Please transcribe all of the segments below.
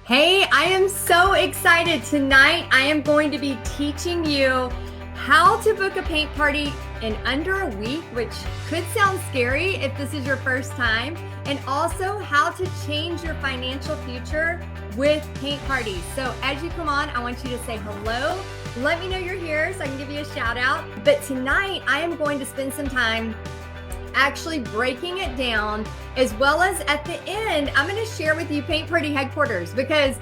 Hey, I am so excited. Tonight, I am going to be teaching you how to book a paint party in under a week, which could sound scary if this is your first time, and also how to change your financial future with paint parties. So as you come on, I want you to say hello. Let me know you're here so I can give you a shout out. But tonight, I am going to spend some time actually breaking it down, as well as at the end, I'm going to share with you Paint Party Headquarters because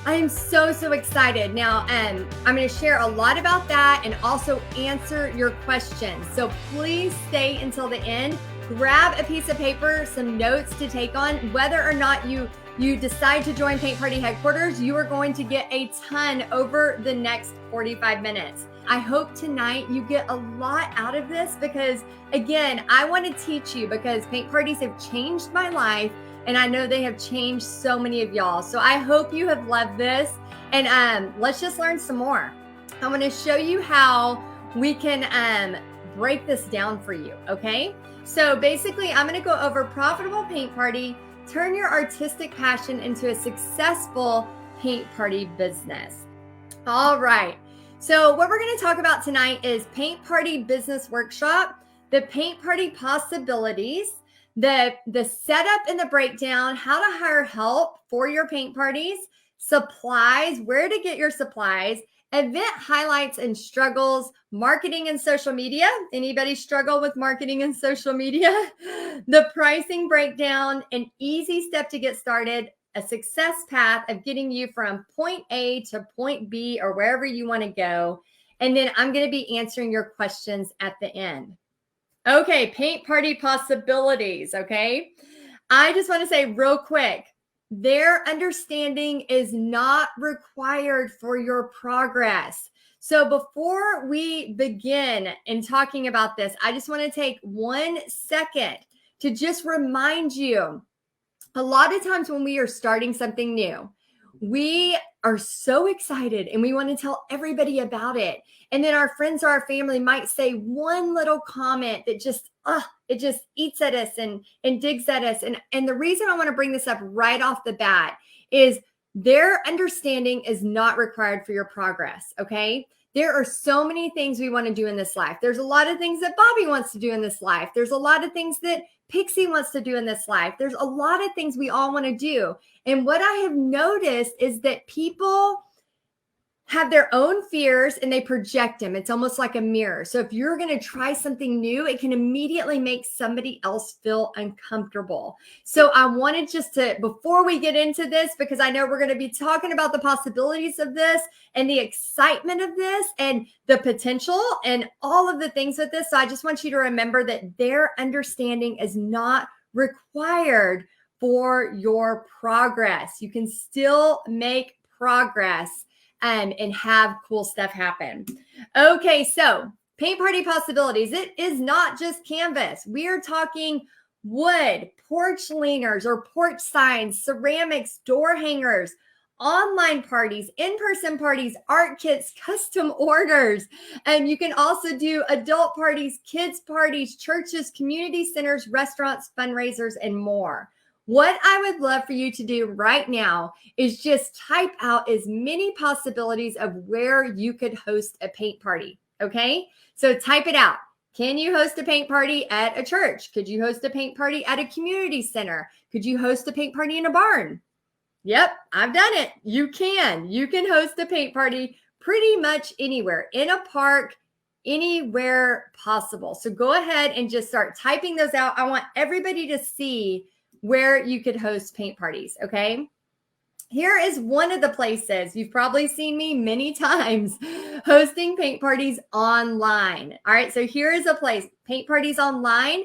I am so excited. Now, I'm going to share a lot about that and also answer your questions. So please stay until the end. Grab a piece of paper, some notes to take on. Whether or not you decide to join Paint Party Headquarters, you are going to get a ton over the next 45 minutes. I hope tonight you get a lot out of this because, again, I want to teach you because paint parties have changed my life and I know they have changed so many of y'all. So I hope you have loved this and let's just learn some more. I'm going to show you how we can break this down for you, okay? So basically, I'm going to go over profitable paint party, turn your artistic passion into a successful paint party business. All right. So what we're going to talk about tonight is Paint Party Business Workshop, the paint party possibilities, the setup and the breakdown, how to hire help for your paint parties, supplies, where to get your supplies, event highlights and struggles, marketing and social media. Anybody struggle with marketing and social media? The pricing breakdown, an easy step to get started, a success path of getting you from point A to point B or wherever you want to go. And then I'm going to be answering your questions at the end. Okay, paint party possibilities, okay? I just want to say real quick, their understanding is not required for your progress. So before we begin in talking about this, I just want to take 1 second to just remind you, a lot of times when we are starting something new, we are so excited and we want to tell everybody about it. And then our friends or our family might say one little comment that just, it just eats at us and digs at us. And the reason I want to bring this up right off the bat is their understanding is not required for your progress, okay? There are so many things we want to do in this life. There's a lot of things that Bobby wants to do in this life. There's a lot of things that Pixie wants to do in this life. There's a lot of things we all want to do. And what I have noticed is that people have their own fears and they project them. It's almost like a mirror. So if you're going to try something new, it can immediately make somebody else feel uncomfortable. So I wanted just to, before we get into this, because I know we're going to be talking about the possibilities of this and the excitement of this and the potential and all of the things with this. So I just want you to remember that their understanding is not required for your progress. You can still make progress and have cool stuff happen. Okay, so paint party possibilities. It is not just canvas. We are talking wood, porch leaners or porch signs, ceramics, door hangers, online parties, in-person parties, art kits, custom orders. And you can also do adult parties, kids parties, churches, community centers, restaurants, fundraisers, and more. What I would love for you to do right now is just type out as many possibilities of where you could host a paint party, okay? So type it out. Can you host a paint party at a church? Could you host a paint party at a community center? Could you host a paint party in a barn? Yep, I've done it. You can. You can host a paint party pretty much anywhere, in a park, anywhere possible. So go ahead and just start typing those out. I want everybody to see where you could host paint parties, okay? Here is one of the places. You've probably seen me many times hosting paint parties online. All right, so here is a place, paint parties online.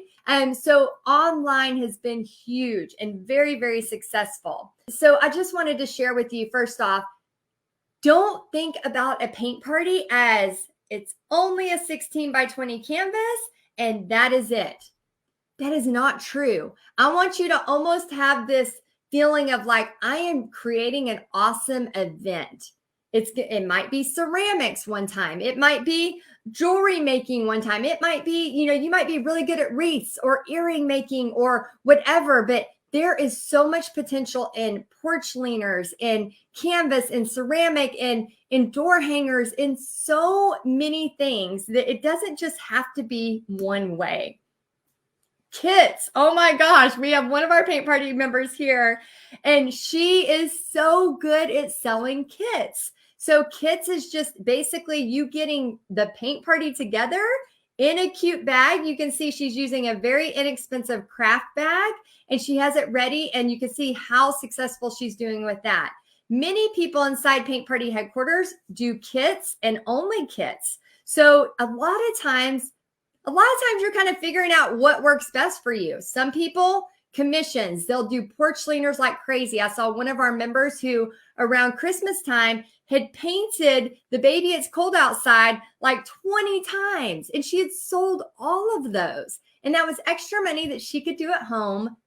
So online has been huge and very successful. So I just wanted to share with you, first off, don't think about a paint party as it's only a 16 by 20 canvas and that is it. That is not true. I want you to almost have this feeling of like, I am creating an awesome event. It might be ceramics one time. It might be jewelry making one time. It might be, you might be really good at wreaths or earring making or whatever, but there is so much potential in porch leaners, in canvas, in ceramic, in door hangers, in so many things that it doesn't just have to be one way. Kits. Oh my gosh, we have one of our paint party members here, and she is so good at selling kits. So kits is just basically you getting the paint party together in a cute bag. You can see she's using a very inexpensive craft bag, and she has it ready, and you can see how successful she's doing with that. Many people inside Paint Party headquarters do kits and only kits. So a lot of times you're kind of figuring out what works best for you. Some people, commissions, they'll do porch leaners like crazy. I saw one of our members who around Christmas time had painted the Baby It's Cold Outside like 20 times, and she had sold all of those. And that was extra money that she could do at home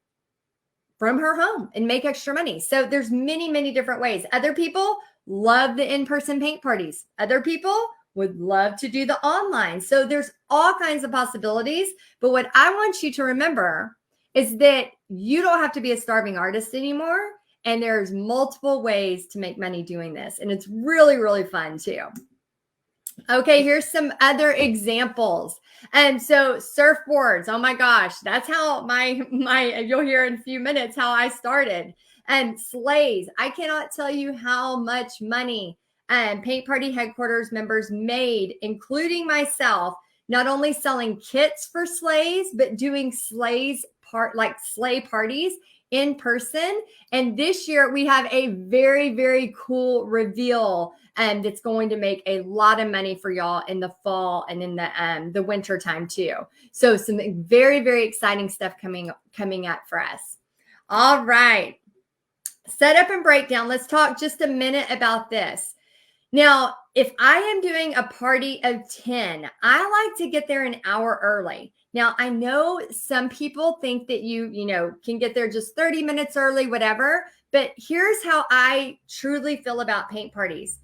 from her home and make extra money. So there's many, many different ways. Other people love the in-person paint parties. Other people would love to do the online. So there's all kinds of possibilities. But what I want you to remember is that you don't have to be a starving artist anymore. And there's multiple ways to make money doing this. And it's really, really fun too. Okay, here's some other examples. And so surfboards, oh my gosh, that's how my you'll hear in a few minutes how I started. And sleighs, I cannot tell you how much money Paint Party headquarters members made, including myself, not only selling kits for sleighs, but doing sleigh parties in person. And this year we have a very, very cool reveal that's going to make a lot of money for y'all in the fall and in the winter time too. So some very, very exciting stuff coming up for us. All right. Setup and breakdown. Let's talk just a minute about this. Now, if I am doing a party of 10, I like to get there an hour early. Now, I know some people think that you can get there just 30 minutes early, whatever, but here's how I truly feel about paint parties.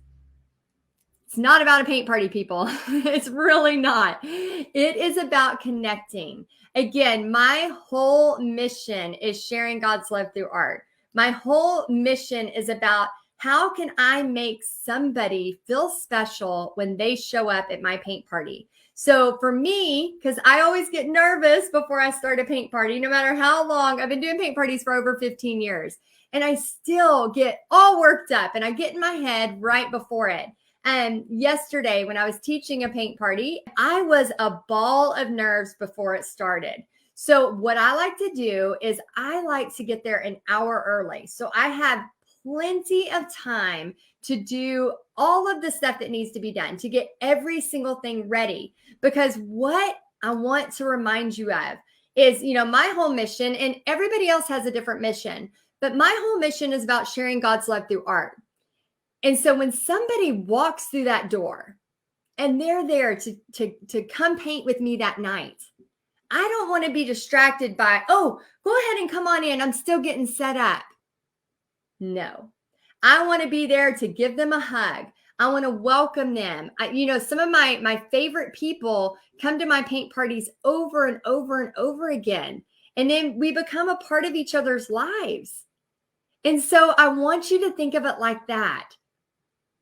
It's not about a paint party, people. It's really not. It is about connecting. Again, my whole mission is sharing God's love through art. My whole mission is about how can I make somebody feel special when they show up at my paint party? So for me, because I always get nervous before I start a paint party, no matter how long, I've been doing paint parties for over 15 years, and I still get all worked up and I get in my head right before it. And yesterday when I was teaching a paint party, I was a ball of nerves before it started. So what I like to do is I like to get there an hour early. So I have plenty of time to do all of the stuff that needs to be done, to get every single thing ready. Because what I want to remind you of is, my whole mission, and everybody else has a different mission, but my whole mission is about sharing God's love through art. And so when somebody walks through that door and they're there to come paint with me that night, I don't want to be distracted by, oh, go ahead and come on in, I'm still getting set up. No, I want to be there to give them a hug. I want to welcome them. Some of my favorite people come to my paint parties over and over and over again. And then we become a part of each other's lives. And so I want you to think of it like that.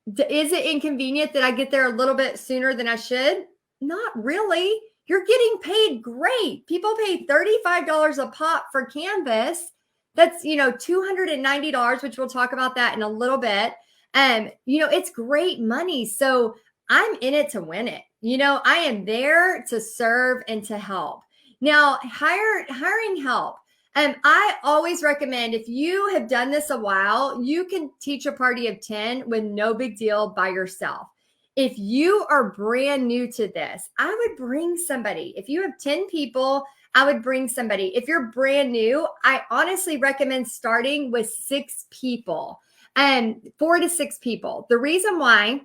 Is it inconvenient that I get there a little bit sooner than I should? Not really. You're getting paid great. People pay $35 a pop for canvas. That's, $290, which we'll talk about that in a little bit. It's great money. So I'm in it to win it. I am there to serve and to help. Now, hiring help. I always recommend, if you have done this a while, you can teach a party of 10 with no big deal by yourself. If you are brand new to this, I would bring somebody. If you have 10 people, I would bring somebody. If you're brand new, I honestly recommend starting with 6 people, 4 to 6 people. The reason why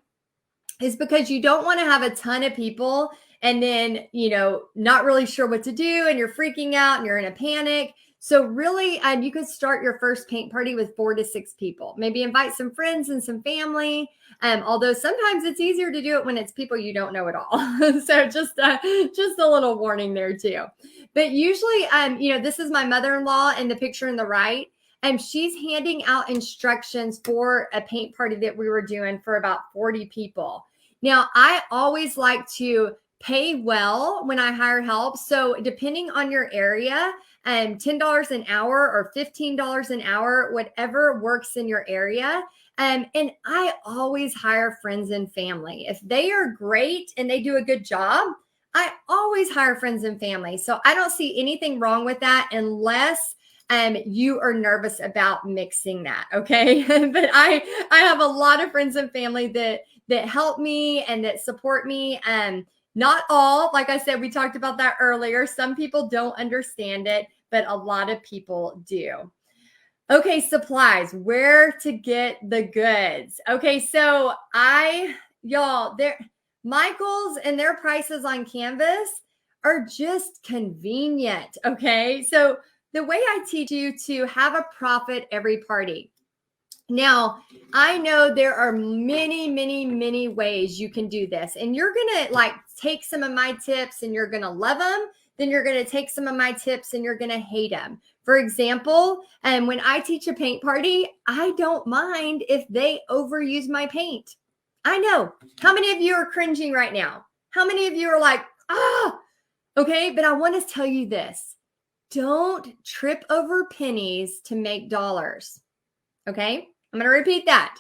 is because you don't want to have a ton of people and then, not really sure what to do and you're freaking out and you're in a panic. So really, you could start your first paint party with 4 to 6 people. Maybe invite some friends and some family. Although sometimes it's easier to do it when it's people you don't know at all. So just a little warning there too. But usually, this is my mother-in-law in the picture in the right. And she's handing out instructions for a paint party that we were doing for about 40 people. Now, I always like to pay well when I hire help. So depending on your area, $10 an hour or $15 an hour, whatever works in your area. And I always hire friends and family. If they are great and they do a good job, I always hire friends and family. So I don't see anything wrong with that unless you are nervous about mixing that. Okay. But I have a lot of friends and family that help me and that support me. Not all, like I said, we talked about that earlier. Some people don't understand it, but a lot of people do. Okay, supplies, where to get the goods. Okay, so Michael's and their prices on Canvas are just convenient. Okay, so the way I teach you to have a profit every party. Now, I know there are many, many, many ways you can do this, and you're going to take some of my tips and you're going to love them. Then you're going to take some of my tips and you're going to hate them. For example, when I teach a paint party, I don't mind if they overuse my paint. I know. How many of you are cringing right now? How many of you are like, okay, but I want to tell you this. Don't trip over pennies to make dollars. Okay, I'm going to repeat that.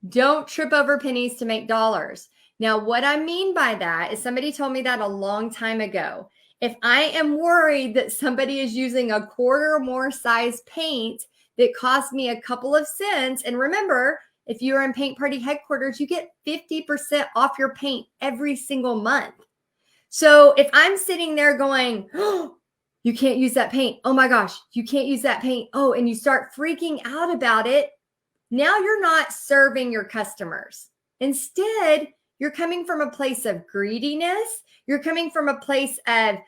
Don't trip over pennies to make dollars. Now, what I mean by that is somebody told me that a long time ago. If I am worried that somebody is using a quarter or more size paint that cost me a couple of cents, and remember, if you're in Paint Party headquarters, you get 50% off your paint every single month. So if I'm sitting there going, oh, you can't use that paint. Oh my gosh, you can't use that paint. Oh, and you start freaking out about it. Now you're not serving your customers. Instead, you're coming from a place of greediness. You're coming from a place of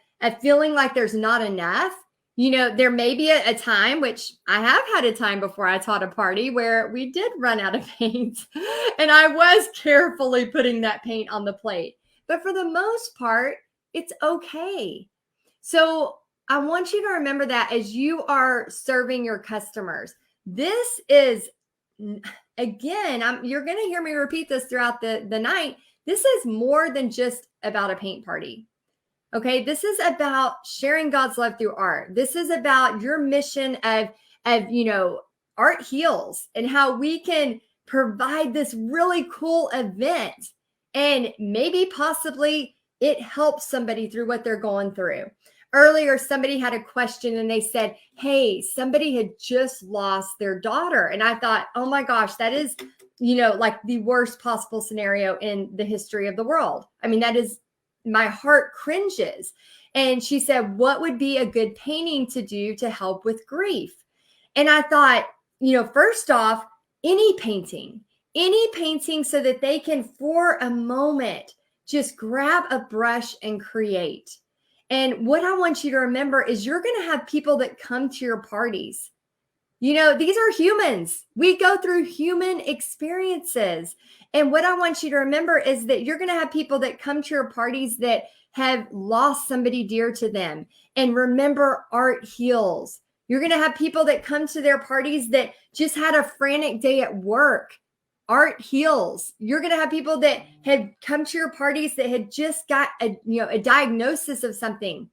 feeling like there's not enough. There may be a time, which I have had a time before I taught a party where we did run out of paint and I was carefully putting that paint on the plate. But for the most part, it's okay. So I want you to remember that as you are serving your customers. This is, again, you're going to hear me repeat this throughout the night. This is more than just about a paint party. Okay, this is about sharing God's love through art. This is about your mission of Art Heals and how we can provide this really cool event. And maybe possibly it helps somebody through what they're going through. Earlier, somebody had a question and they said, hey, somebody had just lost their daughter. And I thought, oh my gosh, that is, like the worst possible scenario in the history of the world. I mean, that is, my heart cringes. And she said, what would be a good painting to do to help with grief? And I thought, first off, any painting so that they can, for a moment, just grab a brush and create. And what I want you to remember is you're going to have people that come to your parties. These are humans. We go through human experiences. And what I want you to remember is that you're going to have people that come to your parties that have lost somebody dear to them. And remember, art heals. You're going to have people that come to their parties that just had a frantic day at work. Art heals. You're going to have people that had come to your parties that had just got a diagnosis of something.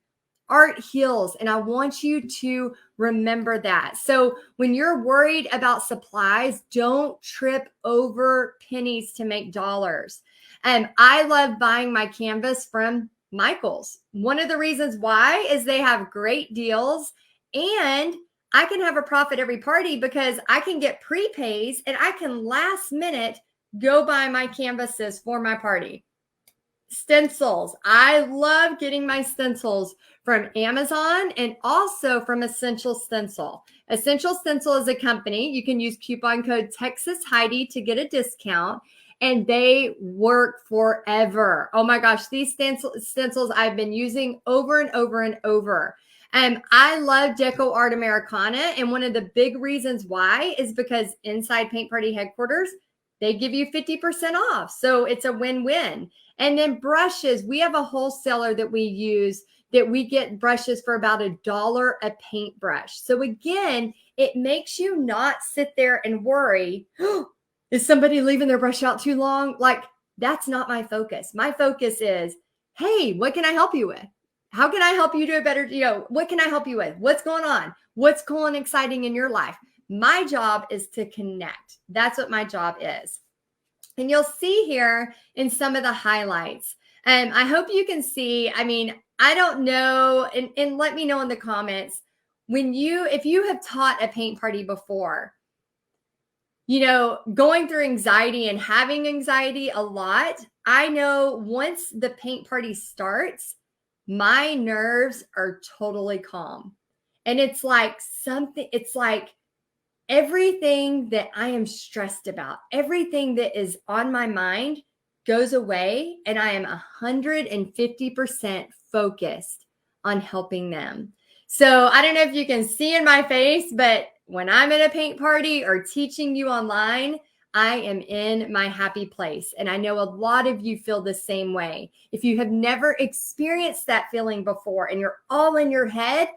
Art heals. And I want you to remember that. So when you're worried about supplies, don't trip over pennies to make dollars. I love buying my canvas from Michael's. One of the reasons why is they have great deals, and I can have a profit every party because I can get prepays and I can last minute go buy my canvases for my party. Stencils. I love getting my stencils from Amazon and also from Essential Stencil. Essential Stencil is a company. You can use coupon code Texas Heidi to get a discount, and they work forever. Oh my gosh, these stencils I've been using over and over and over. I love Deco Art Americana. And one of the big reasons why is because inside Paint Party headquarters, they give you 50% off. So it's a win-win. And then brushes, we have a wholesaler that we use that we get brushes for about $1 a paintbrush. So again, it makes you not sit there and worry, oh, is somebody leaving their brush out too long? Like, that's not my focus. My focus is, hey, what can I help you with? How can I help you do a better, what can I help you with? What's going on? What's cool and exciting in your life? My job is to connect. That's what my job is. And you'll see here in some of the highlights. I hope you can see, I don't know, and let me know in the comments, if you have taught a paint party before, going through anxiety and having anxiety a lot, I know once the paint party starts, my nerves are totally calm. And it's like everything that I am stressed about, everything that is on my mind goes away, and I am 150% focused on helping them. So I don't know if you can see in my face, but when I'm at a paint party or teaching you online, I am in my happy place. And I know a lot of you feel the same way. If you have never experienced that feeling before and you're all in your head,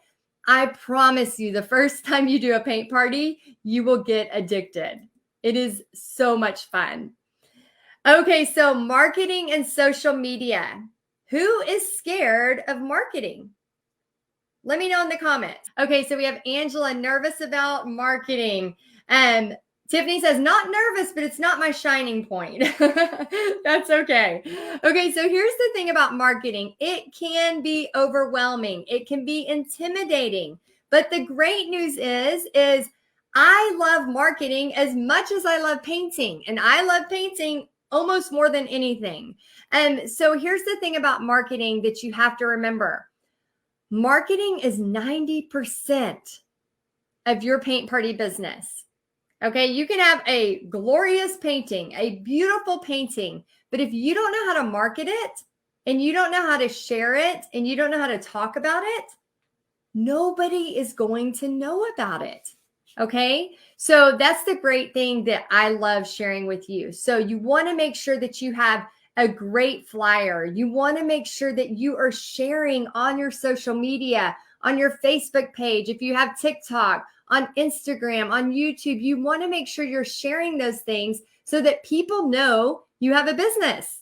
I promise you, the first time you do a paint party, you will get addicted. It is so much fun. Okay, so marketing and social media. Who is scared of marketing? Let me know in the comments. Okay, so we have Angela, nervous about marketing. Tiffany says, not nervous, but it's not my shining point. That's okay. Okay, so here's the thing about marketing. It can be overwhelming. It can be intimidating. But the great news is I love marketing as much as I love painting. And I love painting almost more than anything. So here's the thing about marketing that you have to remember. Marketing is 90% of your paint party business. Okay, you can have a glorious painting, a beautiful painting, but if you don't know how to market it and you don't know how to share it and you don't know how to talk about it, nobody is going to know about it. Okay, so that's the great thing that I love sharing with you. So you want to make sure that you have a great flyer. You want to make sure that you are sharing on your social media, on your Facebook page, if you have TikTok, on Instagram, on YouTube. You want to make sure you're sharing those things so that people know you have a business.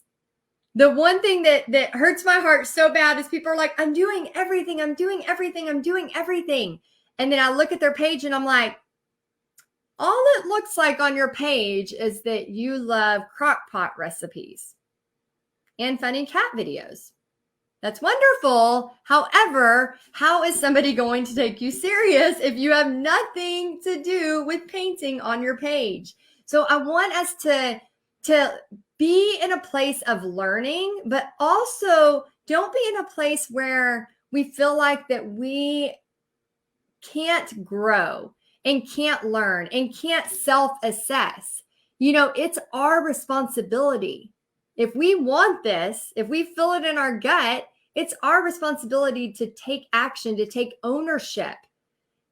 The one thing that hurts my heart so bad is people are like, I'm doing everything. I'm doing everything. I'm doing everything. And then I look at their page and I'm like, all it looks like on your page is that you love crock pot recipes and funny cat videos. That's wonderful. However, how is somebody going to take you serious if you have nothing to do with painting on your page? So I want us to be in a place of learning, but also don't be in a place where we feel like that we can't grow and can't learn and can't self-assess. It's our responsibility. If we want this, if we feel it in our gut, it's our responsibility to take action, to take ownership.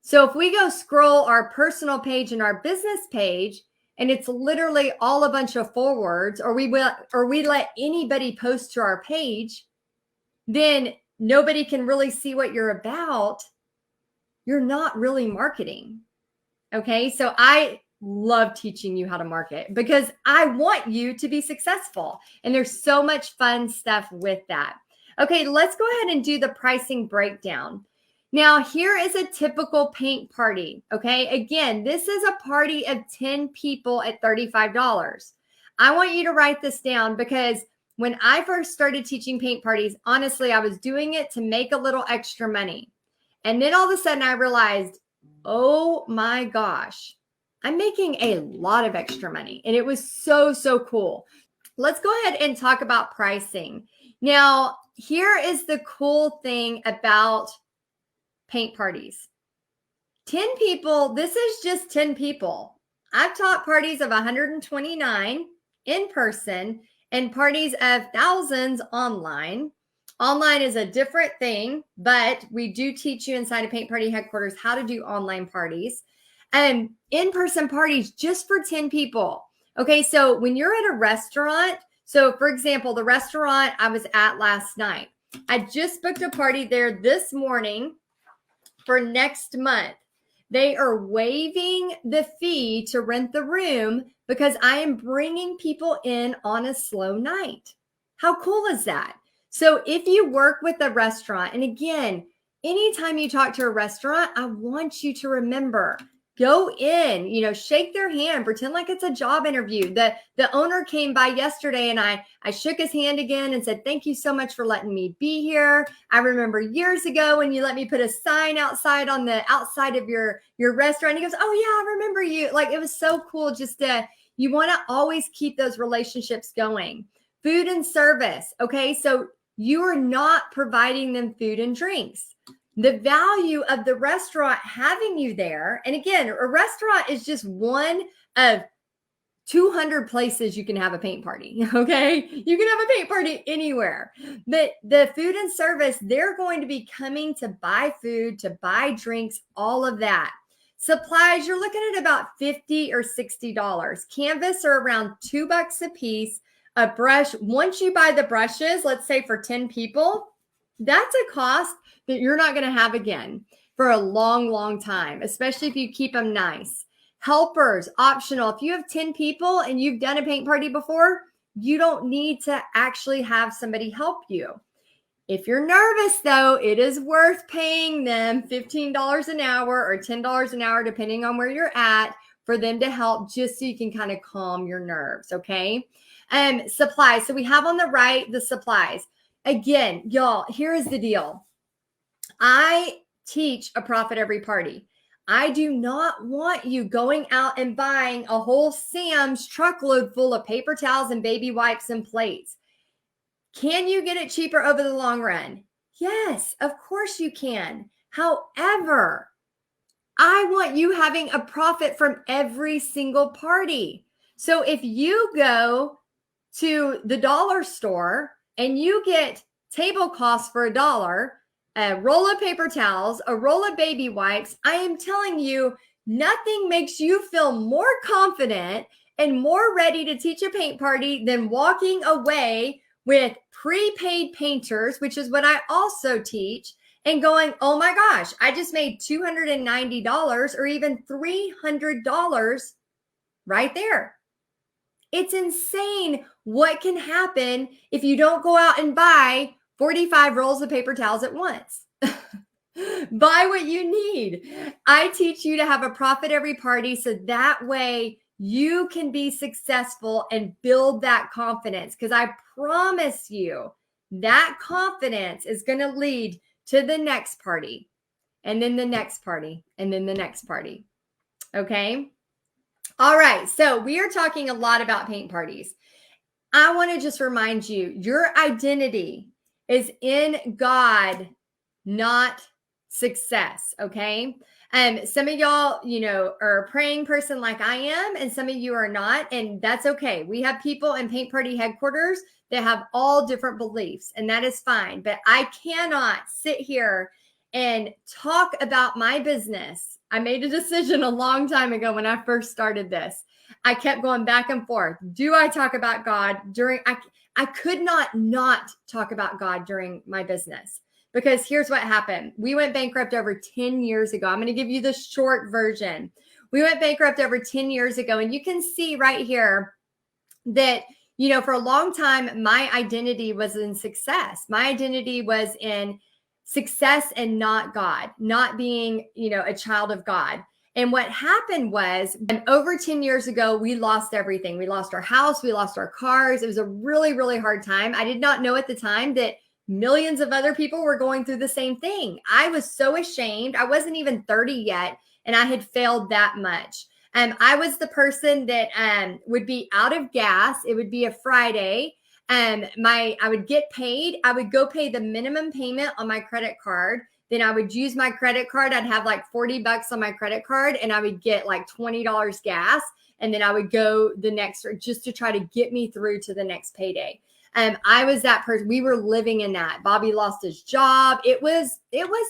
So if we go scroll our personal page and our business page, and it's literally all a bunch of forwards, or we let anybody post to our page, then nobody can really see what you're about. You're not really marketing. Okay, so I love teaching you how to market because I want you to be successful. And there's so much fun stuff with that. Okay, let's go ahead and do the pricing breakdown. Now, here is a typical paint party. Okay, again, this is a party of 10 people at $35. I want you to write this down because when I first started teaching paint parties, honestly, I was doing it to make a little extra money. And then all of a sudden I realized, oh my gosh, I'm making a lot of extra money. And it was so, so cool. Let's go ahead and talk about pricing. Now, here is the cool thing about paint parties. 10 people, this is just 10 people. I've taught parties of 129 in person and parties of thousands online. Online is a different thing, but we do teach you inside of Paint Party headquarters how to do online parties and in-person parties just for 10 people. Okay, so when you're at a restaurant, so for example, the restaurant I was at last night, I just booked a party there this morning for next month. They are waiving the fee to rent the room because I am bringing people in on a slow night. How cool is that? So if you work with a restaurant, and again, anytime you talk to a restaurant, I want you to remember, go in, shake their hand, pretend like it's a job interview. The owner came by yesterday and I shook his hand again and said, "Thank you so much for letting me be here. I remember years ago when you let me put a sign outside on the outside of your restaurant." He goes, "Oh yeah, I remember you." Like, it was so cool. You want to always keep those relationships going. Food and service. Okay. So you are not providing them food and drinks. The value of the restaurant having you there, and again, a restaurant is just one of 200 places you can have a paint party. Okay. You can have a paint party anywhere, but the food and service, they're going to be coming to buy food, to buy drinks, all of that. Supplies, you're looking at about $50 or $60. Canvas are around $2 a piece. A brush, once you buy the brushes, let's say for 10 people, that's a cost that you're not going to have again for a long, long time, especially if you keep them nice. Helpers, optional. If you have 10 people and you've done a paint party before, you don't need to actually have somebody help you. If you're nervous, though, it is worth paying them $15 an hour or $10 an hour, depending on where you're at, for them to help, just so you can kind of calm your nerves, okay? Supplies. So we have on the right the supplies. Again, y'all, here is the deal. I teach a profit every party. I do not want you going out and buying a whole Sam's truckload full of paper towels and baby wipes and plates. Can you get it cheaper over the long run? Yes, of course you can. However, I want you having a profit from every single party. So if you go to the dollar store and you get table costs for $1, a roll of paper towels, a roll of baby wipes, I am telling you, nothing makes you feel more confident and more ready to teach a paint party than walking away with prepaid painters, which is what I also teach, and going, "Oh my gosh, I just made $290 or even $300 right there." It's insane what can happen if you don't go out and buy 45 rolls of paper towels at once. Buy what you need. I teach you to have a profit every party, so that way you can be successful and build that confidence, because I promise you that confidence is going to lead to the next party, and then the next party, and then the next party. Okay? All right. So we are talking a lot about paint parties. I want to just remind you, your identity is in God, not success. Okay. Some of y'all, are a praying person like I am, and some of you are not, and that's okay. We have people in Paint Party headquarters that have all different beliefs, and that is fine. But I cannot sit here and talk about my business. I made a decision a long time ago when I first started this. I kept going back and forth. Do I talk about God during, I could not talk about God during my business, because here's what happened. We went bankrupt over 10 years ago. I'm going to give you the short version. We went bankrupt over 10 years ago, and you can see right here that, for a long time, my identity was in success. My identity was in success and not God, not being, a child of God. And what happened was, over 10 years ago, we lost everything. We lost our house. We lost our cars. It was a really, really hard time. I did not know at the time that millions of other people were going through the same thing. I was so ashamed. I wasn't even 30 yet, and I had failed that much. I was the person that would be out of gas. It would be a Friday. I would get paid. I would go pay the minimum payment on my credit card. Then I would use my credit card. I'd have like $40 on my credit card, and I would get like $20 gas. And then I would go the next, just to try to get me through to the next payday. I was that person. We were living in that. Bobby lost his job. It was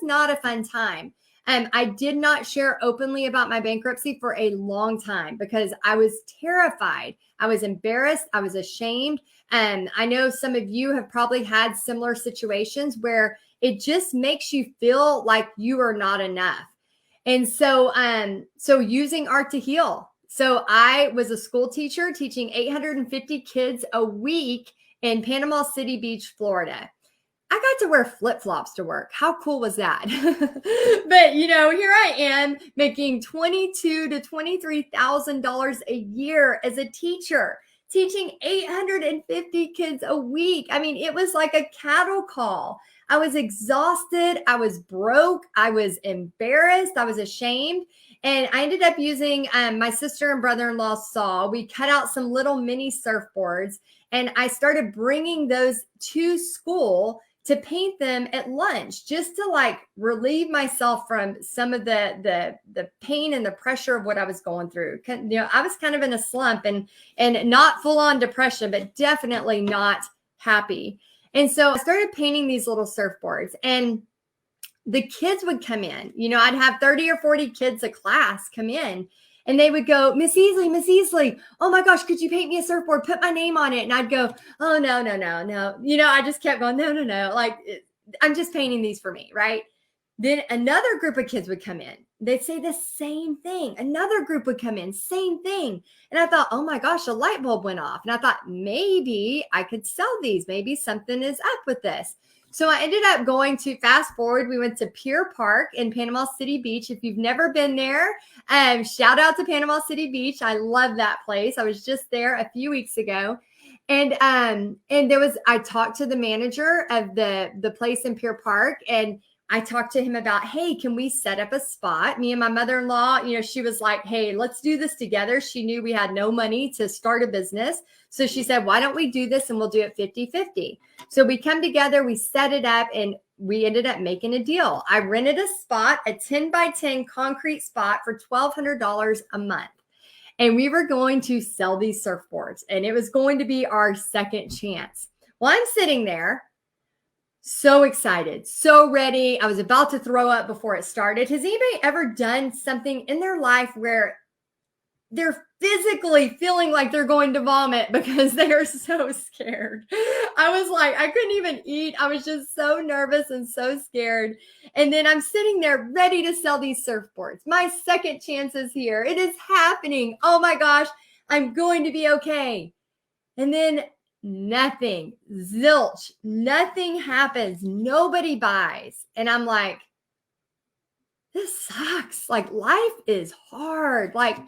not a fun time. I did not share openly about my bankruptcy for a long time because I was terrified. I was embarrassed. I was ashamed. And I know some of you have probably had similar situations where it just makes you feel like you are not enough. And so using art to heal. So I was a school teacher teaching 850 kids a week in Panama City Beach, Florida. I got to wear flip-flops to work. How cool was that? But here I am making $22,000 to $23,000 a year as a teacher, teaching 850 kids a week. I mean, it was like a cattle call. I was exhausted. I was broke. I was embarrassed. I was ashamed. And I ended up using my sister and brother-in-law saw. We cut out some little mini surfboards, and I started bringing those to school to paint them at lunch, just to like relieve myself from some of the pain and the pressure of what I was going through. I was kind of in a slump and not full on depression, but definitely not happy. And so I started painting these little surfboards, and the kids would come in. I'd have 30 or 40 kids a class come in, and they would go, Miss Easley, oh my gosh, could you paint me a surfboard? Put my name on it. And I'd go, oh, no. I just kept going, no. Like, I'm just painting these for me, right? Then another group of kids would come in. They'd say the same thing. Another group would come in, same thing. And I thought, oh my gosh, a light bulb went off. And I thought, maybe I could sell these. Maybe something is up with this. So I ended up going to, fast forward, we went to Pier Park in Panama City Beach. If you've never been there, shout out to Panama City Beach. I love that place. I was just there a few weeks ago. And I talked to the manager of the place in Pier Park, and I talked to him about, hey, can we set up a spot? Me and my mother-in-law, she was like, hey, let's do this together. She knew we had no money to start a business. So she said, why don't we do this and we'll do it 50-50. So we come together, we set it up, and we ended up making a deal. I rented a spot, a 10 by 10 concrete spot for $1,200 a month. And we were going to sell these surfboards, and it was going to be our second chance. Well, I'm sitting there, so excited, so ready. I was about to throw up before it started. Has anybody ever done something in their life where they're physically feeling like they're going to vomit because they are so scared? I was like, I couldn't even eat. I was just so nervous and so scared. And then I'm sitting there ready to sell these surfboards. My second chance is here. It is happening. Oh my gosh, I'm going to be okay. And then nothing, zilch, nothing happens. Nobody buys. And I'm like, this sucks. Like, life is hard, like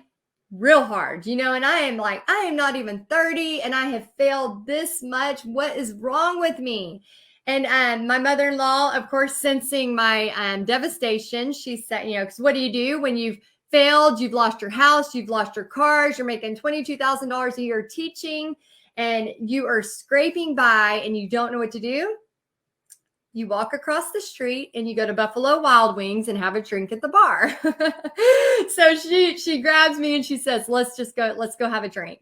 real hard, and I am not even 30 and I have failed this much. What is wrong with me? And my mother-in-law, of course, sensing my devastation, she said, because what do you do when you've failed? You've lost your house, you've lost your cars, you're making $22,000 a year teaching, and you are scraping by and you don't know what to do. You walk across the street and you go to Buffalo Wild Wings and have a drink at the bar. So she grabs me and she says, let's go have a drink.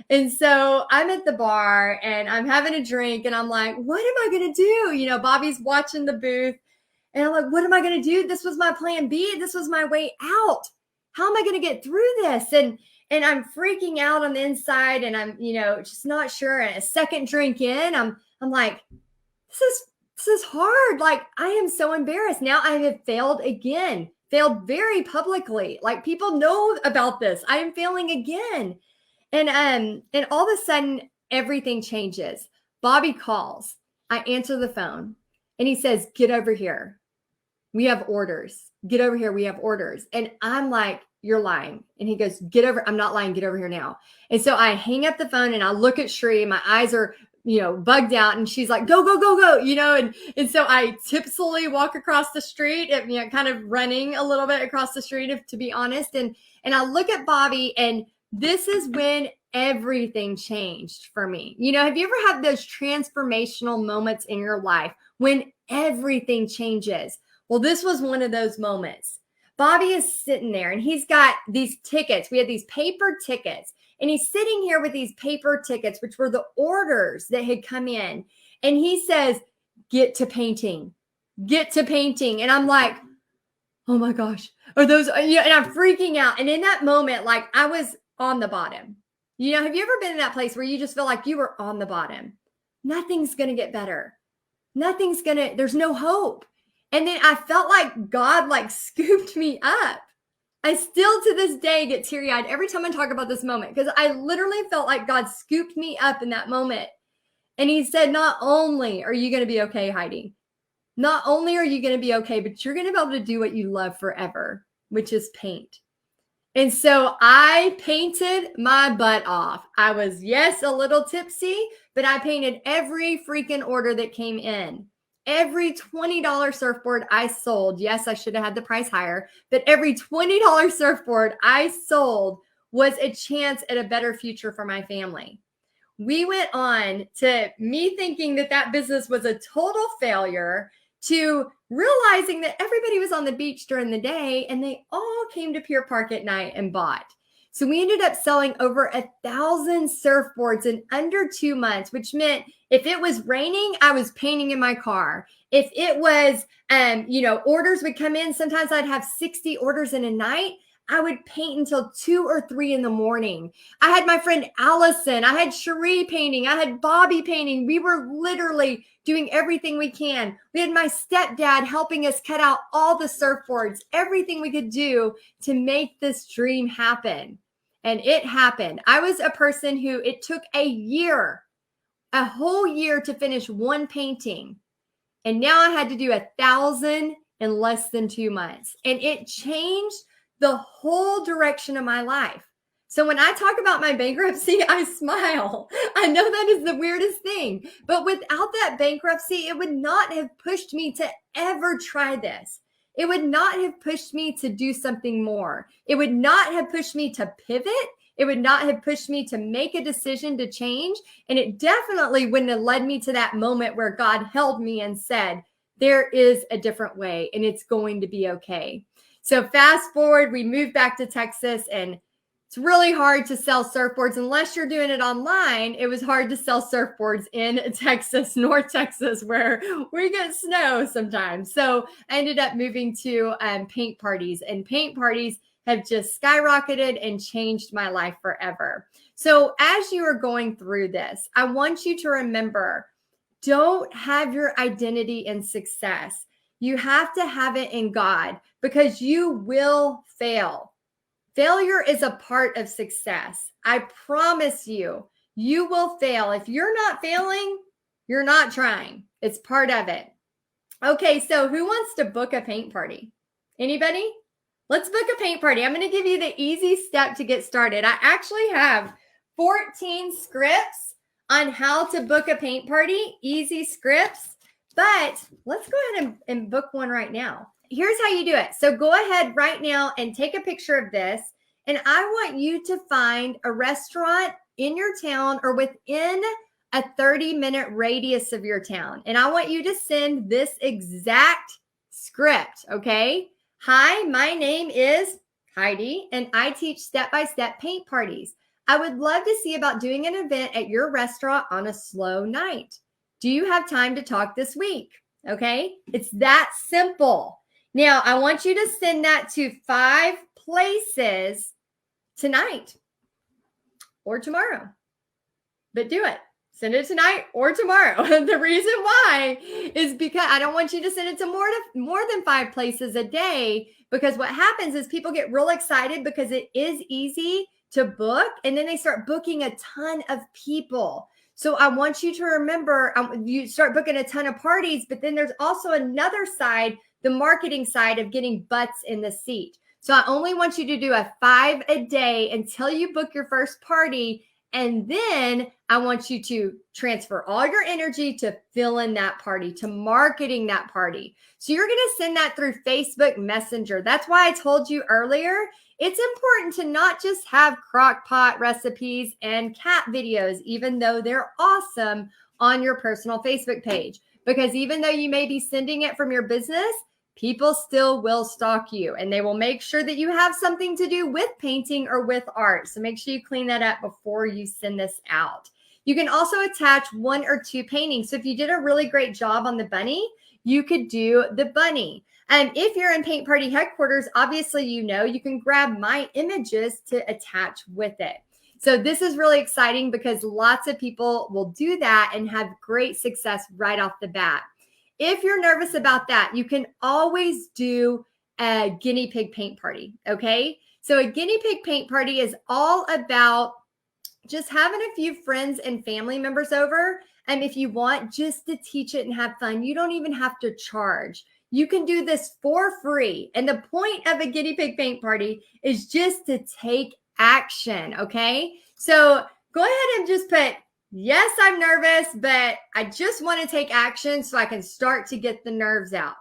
And so I'm at the bar and I'm having a drink and I'm like, what am I going to do? Bobby's watching the booth and I'm like, what am I going to do? This was my plan B. This was my way out. How am I going to get through this? And I'm freaking out on the inside and I'm, just not sure. And a second drink in, I'm like, this is hard. Like, I am so embarrassed. Now I have failed again, failed very publicly. Like, people know about this. I am failing again. And all of a sudden everything changes. Bobby calls. I answer the phone and he says, get over here. We have orders. Get over here. We have orders. And I'm like, you're lying. And he goes, get over. I'm not lying. Get over here now. And so I hang up the phone and I look at Shree. My eyes are, bugged out. And she's like, go, and so I tipsily walk across the street, kind of running a little bit across the street, to be honest. And I look at Bobby, and this is when everything changed for me. Have you ever had those transformational moments in your life when everything changes? Well, this was one of those moments. Bobby is sitting there and he's got these tickets. We had these paper tickets And he's sitting here with these paper tickets, which were the orders that had come in. And he says, get to painting. And I'm like, oh my gosh, are those, and I'm freaking out. And in that moment, like I was on the bottom. Have you ever been in that place where you just feel like you were on the bottom? Nothing's going to get better. There's no hope. And then I felt like God like scooped me up. I still to this day get teary-eyed every time I talk about this moment because I literally felt like God scooped me up in that moment. And he said, not only are you going to be okay, Heidi, not only are you going to be okay, but you're going to be able to do what you love forever, which is paint. And so I painted my butt off. I was, yes, a little tipsy, but I painted every freaking order that came in. Every $20 surfboard I sold, yes, I should have had the price higher, but every $20 surfboard I sold was a chance at a better future for my family. We went on to me thinking that business was a total failure to realizing that everybody was on the beach during the day and they all came to Pier Park at night and bought. So we ended up selling over 1,000 surfboards in under 2 months, which meant if it was raining, I was painting in my car. If it was, orders would come in. Sometimes I'd have 60 orders in a night. I would paint until 2 or 3 in the morning. I had my friend Allison. I had Cherie painting. I had Bobby painting. We were literally doing everything we can. We had my stepdad helping us cut out all the surfboards, everything we could do to make this dream happen. And it happened. I was a person who it took a whole year to finish one painting. And now I had to do 1,000 in less than 2 months. And it changed the whole direction of my life. So when I talk about my bankruptcy, I smile. I know that is the weirdest thing, but without that bankruptcy, it would not have pushed me to ever try this. It would not have pushed me to do something more. It would not have pushed me to pivot. It would not have pushed me to make a decision to change. And it definitely wouldn't have led me to that moment where God held me and said, there is a different way and it's going to be okay. So fast forward, we moved back to Texas and it's really hard to sell surfboards unless you're doing it online. It was hard to sell surfboards in Texas, North Texas, where we get snow sometimes. So I ended up moving to paint parties, and paint parties have just skyrocketed and changed my life forever. So as you are going through this, I want you to remember, don't have your identity in success. You have to have it in God because you will fail. Failure is a part of success. I promise you, you will fail. If you're not failing, you're not trying. It's part of it. Okay, so who wants to book a paint party? Anybody? Let's book a paint party. I'm going to give you the easy step to get started. I actually have 14 scripts on how to book a paint party, easy scripts, but let's go ahead and book one right now. Here's how you do it. So go ahead right now and take a picture of this. And I want you to find a restaurant in your town or within a 30-minute radius of your town. And I want you to send this exact script, okay? Hi, my name is Heidi, and I teach step-by-step paint parties. I would love to see about doing an event at your restaurant on a slow night. Do you have time to talk this week? Okay, it's that simple. Now, I want you to send that to 5 places tonight or tomorrow, but do it. Send it tonight or tomorrow. The reason why is because I don't want you to send it to more than 5 places a day, because what happens is people get real excited because it is easy to book, and then they start booking a ton of people. So I want you to remember, you start booking a ton of parties, but then there's also another side, the marketing side of getting butts in the seat. So I only want you to do a 5 a day until you book your first party. And then I want you to transfer all your energy to filling that party, to marketing that party. So you're going to send that through Facebook Messenger. That's why I told you earlier, it's important to not just have crock pot recipes and cat videos, even though they're awesome, on your personal Facebook page. Because even though you may be sending it from your business, people still will stalk you, and they will make sure that you have something to do with painting or with art. So make sure you clean that up before you send this out. You can also attach 1 or 2 paintings. So if you did a really great job on the bunny, you could do the bunny. And if you're in Paint Party headquarters, obviously, you can grab my images to attach with it. So this is really exciting because lots of people will do that and have great success right off the bat. If you're nervous about that, you can always do a guinea pig paint party, okay? So a guinea pig paint party is all about just having a few friends and family members over. And if you want just to teach it and have fun, you don't even have to charge. You can do this for free. And the point of a guinea pig paint party is just to take action, okay? So go ahead and just put, yes, I'm nervous, but I just want to take action so I can start to get the nerves out.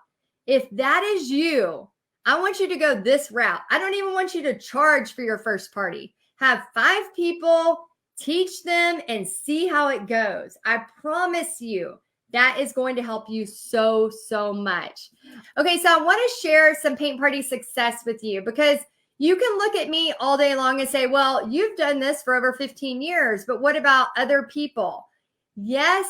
If that is you, I want you to go this route. I don't even want you to charge for your first party. Have 5 people, teach them, and see how it goes. I promise you that is going to help you so much. Okay, so I want to share some paint party success with you because you can look at me all day long and say, well, you've done this for over 15 years, but what about other people? Yes.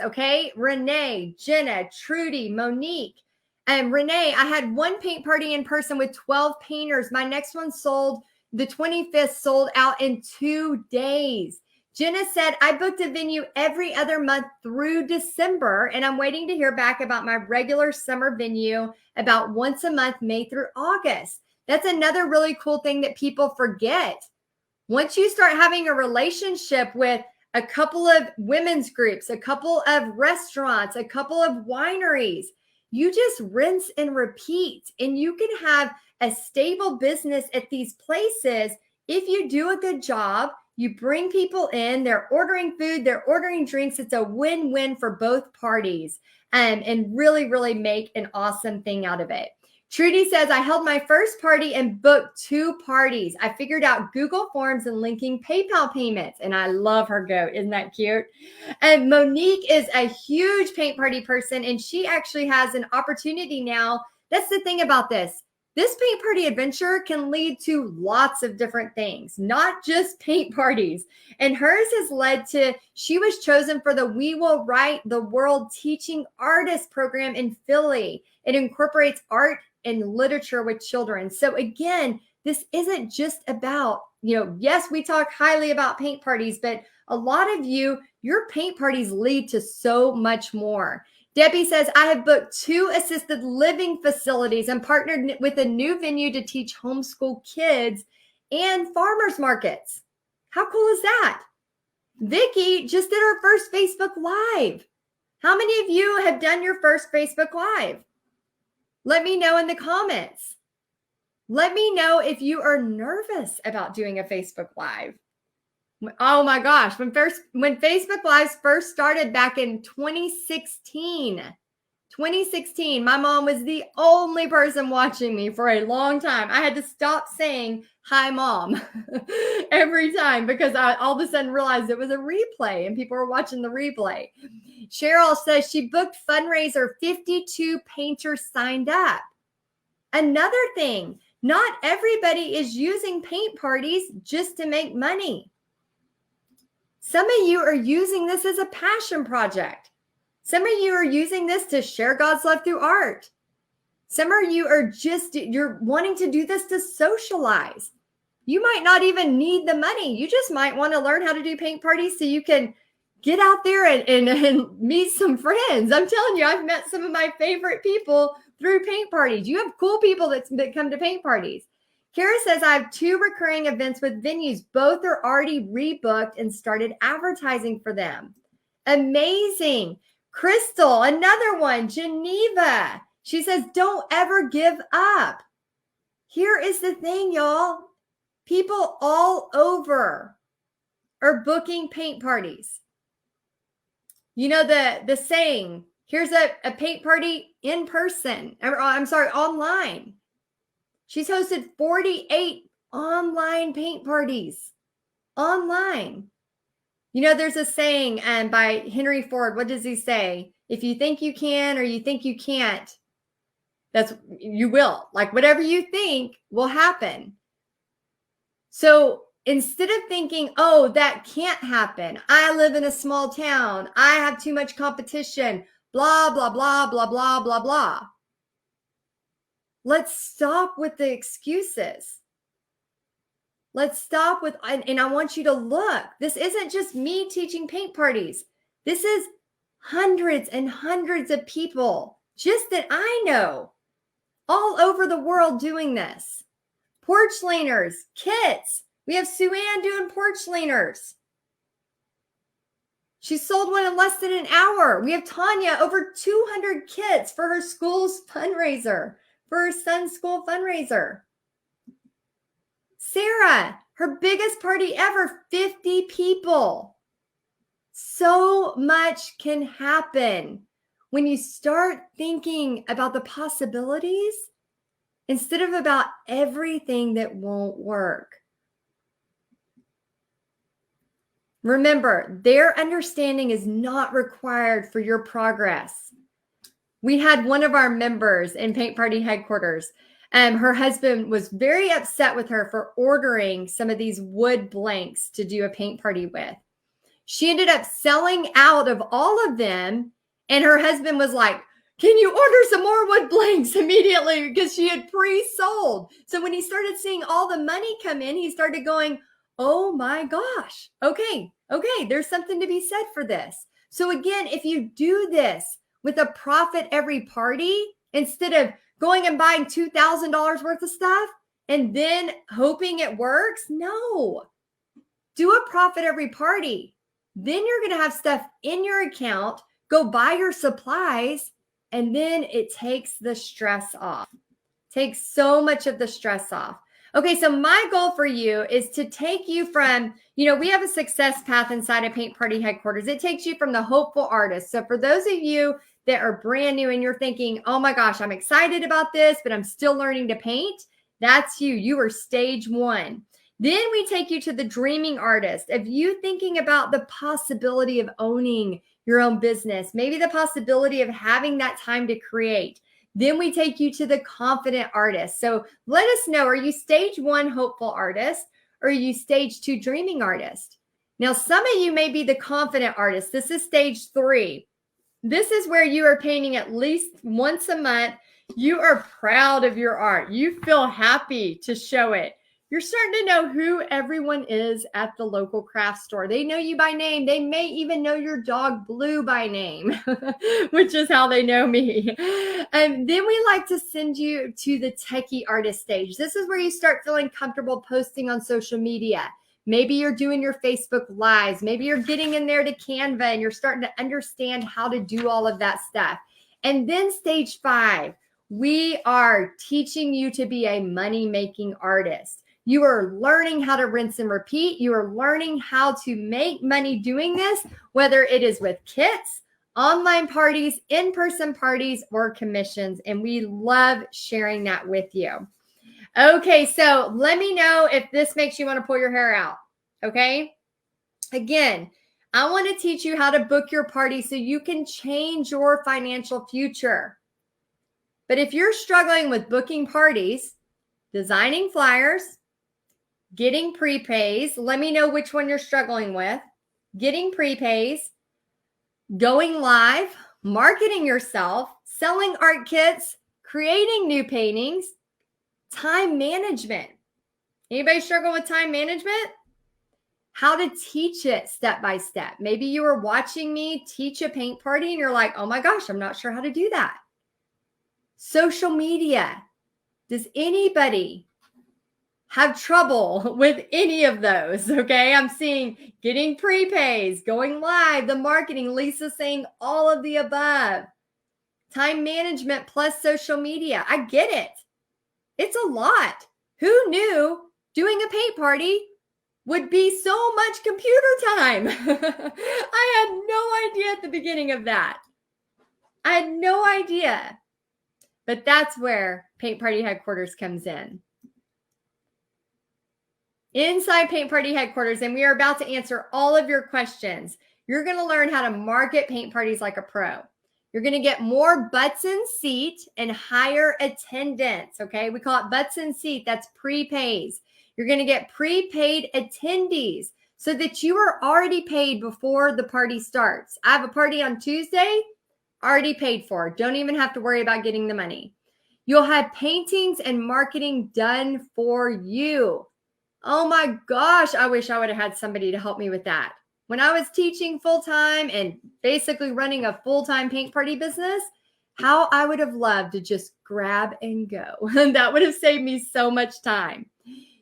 Okay. Renee, Jenna, Trudy, Monique, and Renee, I had 1 paint party in person with 12 painters. My next one sold, the 25th sold out in 2 days. Jenna said, I booked a venue every other month through December, and I'm waiting to hear back about my regular summer venue about once a month, May through August. That's another really cool thing that people forget. Once you start having a relationship with a couple of women's groups, a couple of restaurants, a couple of wineries, you just rinse and repeat, and you can have a stable business at these places if you do a good job. You bring people in, they're ordering food, they're ordering drinks. It's a win-win for both parties, and really make an awesome thing out of it. Trudy says, I held my first party and booked 2 parties. I figured out Google Forms and linking PayPal payments. And I love her goat. Isn't that cute? And Monique is a huge paint party person, and she actually has an opportunity now. That's the thing about this. This paint party adventure can lead to lots of different things, not just paint parties. And hers has led to, she was chosen for the We Will Write the World Teaching Artist program in Philly. It incorporates art and literature with children. So again, this isn't just about, yes, we talk highly about paint parties, but a lot of your paint parties lead to so much more. Debbie says, I have booked 2 assisted living facilities and partnered with a new venue to teach homeschool kids and farmers markets. How cool is that? Vicki just did her first Facebook Live. How many of you have done your first Facebook Live? Let me know in the comments. Let me know if you are nervous about doing a Facebook Live. Oh my gosh, when Facebook Lives first started back in 2016, my mom was the only person watching me for a long time. I had to stop saying, hi, Mom, every time because I all of a sudden realized it was a replay and people were watching the replay. Cheryl says she booked fundraiser, 52 painters signed up. Another thing, not everybody is using paint parties just to make money. Some of you are using this as a passion project. Some of you are using this to share God's love through art. Some of you are you're wanting to do this to socialize. You might not even need the money. You just might want to learn how to do paint parties so you can get out there and meet some friends. I'm telling you, I've met some of my favorite people through paint parties. You have cool people that come to paint parties. Kara says, I have 2 recurring events with venues. Both are already rebooked and started advertising for them. Amazing. Crystal, another one. Geneva. She says, don't ever give up. Here is the thing, y'all. People all over are booking paint parties. You know the saying, here's a paint party in person. Online. She's hosted 48 online paint parties. Online. There's a saying by Henry Ford. What does he say? If you think you can or you think you can't, You will. Like whatever you think will happen. So instead of thinking, oh, that can't happen. I live in a small town. I have too much competition. Blah, blah, blah, blah, blah, blah, blah. Let's stop with the excuses. Let's stop with, and I want you to look. This isn't just me teaching paint parties. This is hundreds and hundreds of people just that I know all over the world doing this. Porch leaners, kits. We have Sue Ann doing porch leaners. She sold one in less than an hour. We have Tanya, over 200 kits for her school's fundraiser, for her son's school fundraiser. Sarah, her biggest party ever, 50 people. So much can happen when you start thinking about the possibilities instead of about everything that won't work. Remember, their understanding is not required for your progress. We had one of our members in Paint Party headquarters. Her husband was very upset with her for ordering some of these wood blanks to do a paint party with. She ended up selling out of all of them. And her husband was like, can you order some more wood blanks immediately? Because she had pre-sold. So when he started seeing all the money come in, he started going, oh my gosh. Okay. There's something to be said for this. So again, if you do this with a profit every party, instead of going and buying $2,000 worth of stuff and then hoping it works, no. Do a profit every party. Then you're going to have stuff in your account, go buy your supplies, and then it takes the stress off. Takes so much of the stress off. Okay, so my goal for you is to take you from, we have a success path inside of Paint Party headquarters. It takes you from the hopeful artist. So for those of you that are brand new and you're thinking, oh my gosh, I'm excited about this, but I'm still learning to paint, that's you. You are stage 1. Then we take you to the dreaming artist of you thinking about the possibility of owning your own business, maybe the possibility of having that time to create. Then we take you to the confident artist. So let us know, are you stage 1 hopeful artist or are you stage 2 dreaming artist? Now, some of you may be the confident artist. This is stage 3. This is where you are painting at least once a month. You are proud of your art. You feel happy to show it. You're starting to know who everyone is at the local craft store. They know you by name. They may even know your dog Blue by name, which is how they know me. And then we like to send you to the techie artist stage. This is where you start feeling comfortable posting on social media. Maybe you're doing your Facebook lives. Maybe you're getting in there to Canva and you're starting to understand how to do all of that stuff. And then stage 5, we are teaching you to be a money-making artist. You are learning how to rinse and repeat. You are learning how to make money doing this, whether it is with kits, online parties, in-person parties, or commissions. And we love sharing that with you. Okay, so let me know if this makes you want to pull your hair out, okay? Again, I want to teach you how to book your party so you can change your financial future. But if you're struggling with booking parties, designing flyers, getting prepays, let me know which one you're struggling with, getting prepays, going live, marketing yourself, selling art kits, creating new paintings, time management. Anybody struggle with time management? How to teach it step by step. Maybe you were watching me teach a paint party and you're like, oh my gosh, I'm not sure how to do that. Social media. Does anybody have trouble with any of those? Okay, I'm seeing getting prepays, going live, the marketing, Lisa saying all of the above. Time management plus social media. I get it. It's a lot. Who knew doing a paint party would be so much computer time? I had no idea at the beginning of that. I had no idea. But that's where Paint Party headquarters comes in. Inside Paint Party headquarters, and we are about to answer all of your questions. You're going to learn how to market paint parties like a pro. You're going to get more butts in seat and higher attendance. Okay. We call it butts in seat. That's prepays. You're going to get prepaid attendees so that you are already paid before the party starts. I have a party on Tuesday, already paid for. Don't even have to worry about getting the money. You'll have paintings and marketing done for you. Oh my gosh, I wish I would have had somebody to help me with that. When I was teaching full-time and basically running a full-time paint party business, how I would have loved to just grab and go. That would have saved me so much time.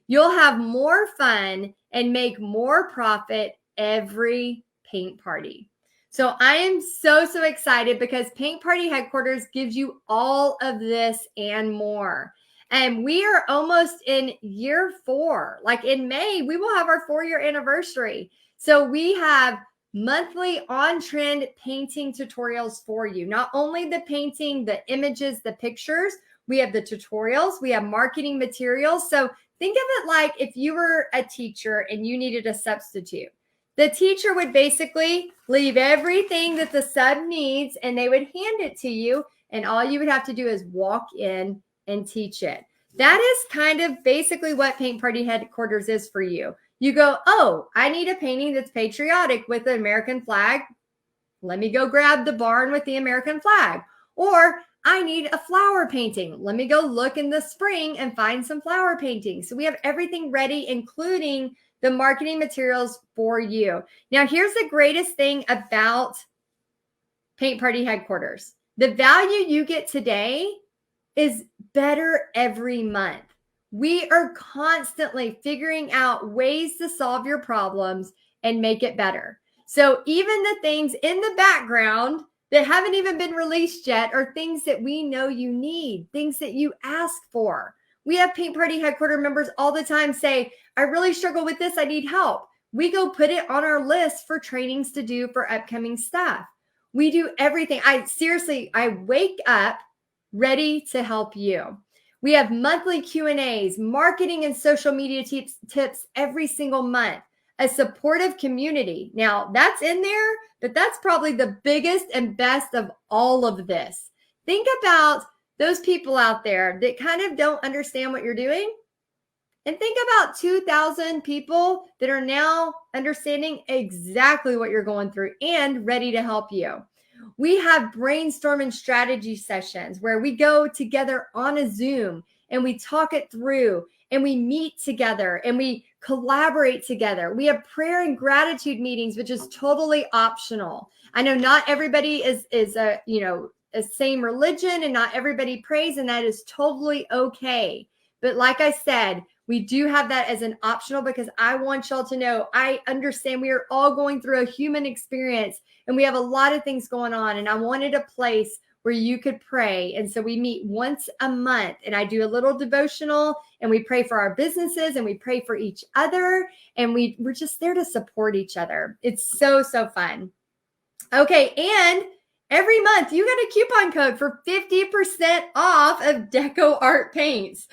You'll have more fun and make more profit every paint party. So I am so excited because Paint Party Headquarters gives you all of this and more. And we are almost in year 4. Like in May, we will have our 4-year anniversary. So we have monthly on-trend painting tutorials for you. Not only the painting, the images, the pictures, we have the tutorials, we have marketing materials. So think of it like if you were a teacher and you needed a substitute. The teacher would basically leave everything that the sub needs and they would hand it to you. And all you would have to do is walk in and teach it. That is kind of basically what Paint Party Headquarters is for you. You go, oh, I need a painting that's patriotic with the American flag. Let me go grab the barn with the American flag. Or I need a flower painting. Let me go look in the spring and find some flower paintings. So we have everything ready, including the marketing materials for you. Now, here's the greatest thing about Paint Party Headquarters. The value you get today is better every month. We are constantly figuring out ways to solve your problems and make it better. So even the things in the background that haven't even been released yet are things that we know you need, things that you ask for. We have Paint Party Headquarters members all the time say, I really struggle with this. I need help. We go put it on our list for trainings to do for upcoming staff. We do everything. I wake up ready to help you. We have monthly Q&As, marketing and social media tips every single month, a supportive community. Now, that's in there, but that's probably the biggest and best of all of this. Think about those people out there that kind of don't understand what you're doing. And think about 2,000 people that are now understanding exactly what you're going through and ready to help you. We have brainstorming strategy sessions where we go together on a Zoom and we talk it through and we meet together and we collaborate together. We have prayer and gratitude meetings, which is totally optional. I know not everybody is a same religion and not everybody prays, and that is totally okay. But like I said, we do have that as an optional because I want y'all to know, I understand we are all going through a human experience and we have a lot of things going on. And I wanted a place where you could pray. And so we meet once a month and I do a little devotional and we pray for our businesses and we pray for each other. And we're just there to support each other. It's so fun. Okay. And every month, you get a coupon code for 50% off of Deco Art paints.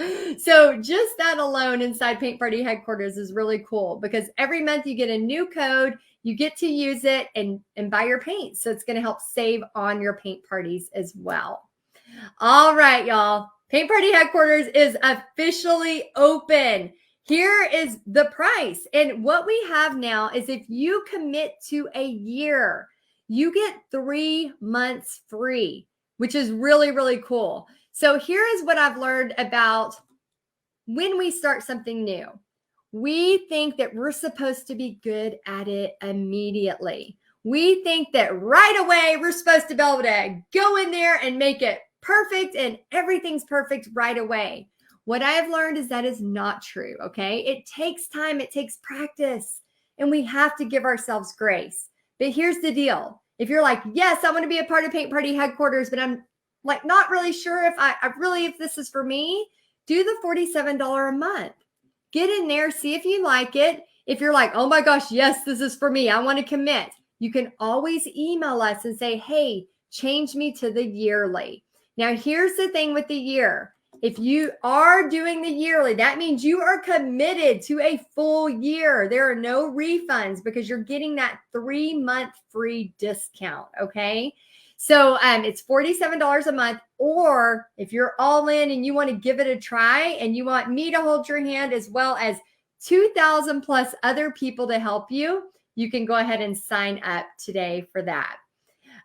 So just that alone inside Paint Party Headquarters is really cool because every month you get a new code, you get to use it and buy your paints. So it's going to help save on your paint parties as well. All right, y'all. Paint Party Headquarters is officially open. Here is the price. And what we have now is if you commit to a year, you get 3 months free, which is really cool. So here is what I've learned about when we start something new. We think that we're supposed to be good at it immediately. We think that right away we're supposed to be able to go in there and make it perfect and everything's perfect right away. What I have learned is that is not true, okay? It takes time, it takes practice, and we have to give ourselves grace. But here's the deal. If you're like, yes, I want to be a part of Paint Party Headquarters, but I'm like not really sure if this is for me, do the $47 a month. Get in there, see if you like it. If you're like, oh my gosh, yes, this is for me, I want to commit. You can always email us and say, hey, change me to the yearly. Now, here's the thing with the year. If you are doing the yearly, that means you are committed to a full year. There are no refunds because you're getting that 3-month free discount, okay? So it's $47 a month, or if you're all in and you want to give it a try and you want me to hold your hand as well as 2,000 plus other people to help you, you can go ahead and sign up today for that.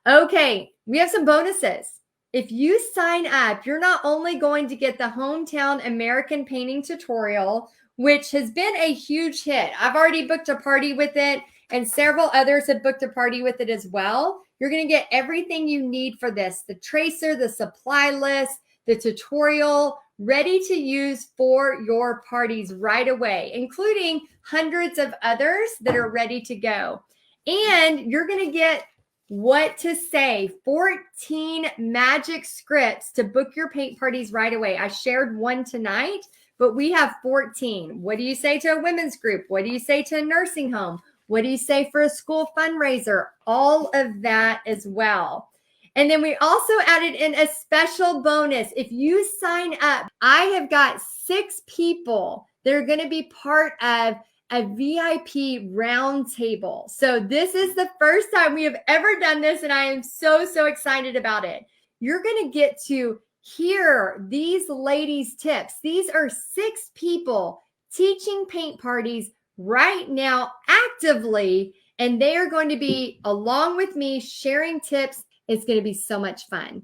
Okay, we have some bonuses. If you sign up, you're not only going to get the Hometown American Painting tutorial, which has been a huge hit. I've already booked a party with it, and several others have booked a party with it as well. You're going to get everything you need for this: the tracer, the supply list, the tutorial, ready to use for your parties right away, including hundreds of others that are ready to go. And you're going to get what to say, 14 magic scripts to book your paint parties right away. I shared one tonight, but we have 14. What do you say to a women's group? What do you say to a nursing home? What do you say for a school fundraiser? All of that as well. And then we also added in a special bonus. If you sign up, I have got 6 people that are going to be part of a VIP roundtable. So this is the first time we have ever done this, and I am so excited about it. You're going to get to hear these ladies' tips. These are 6 people teaching paint parties right now actively, and they are going to be along with me sharing tips. It's going to be so much fun.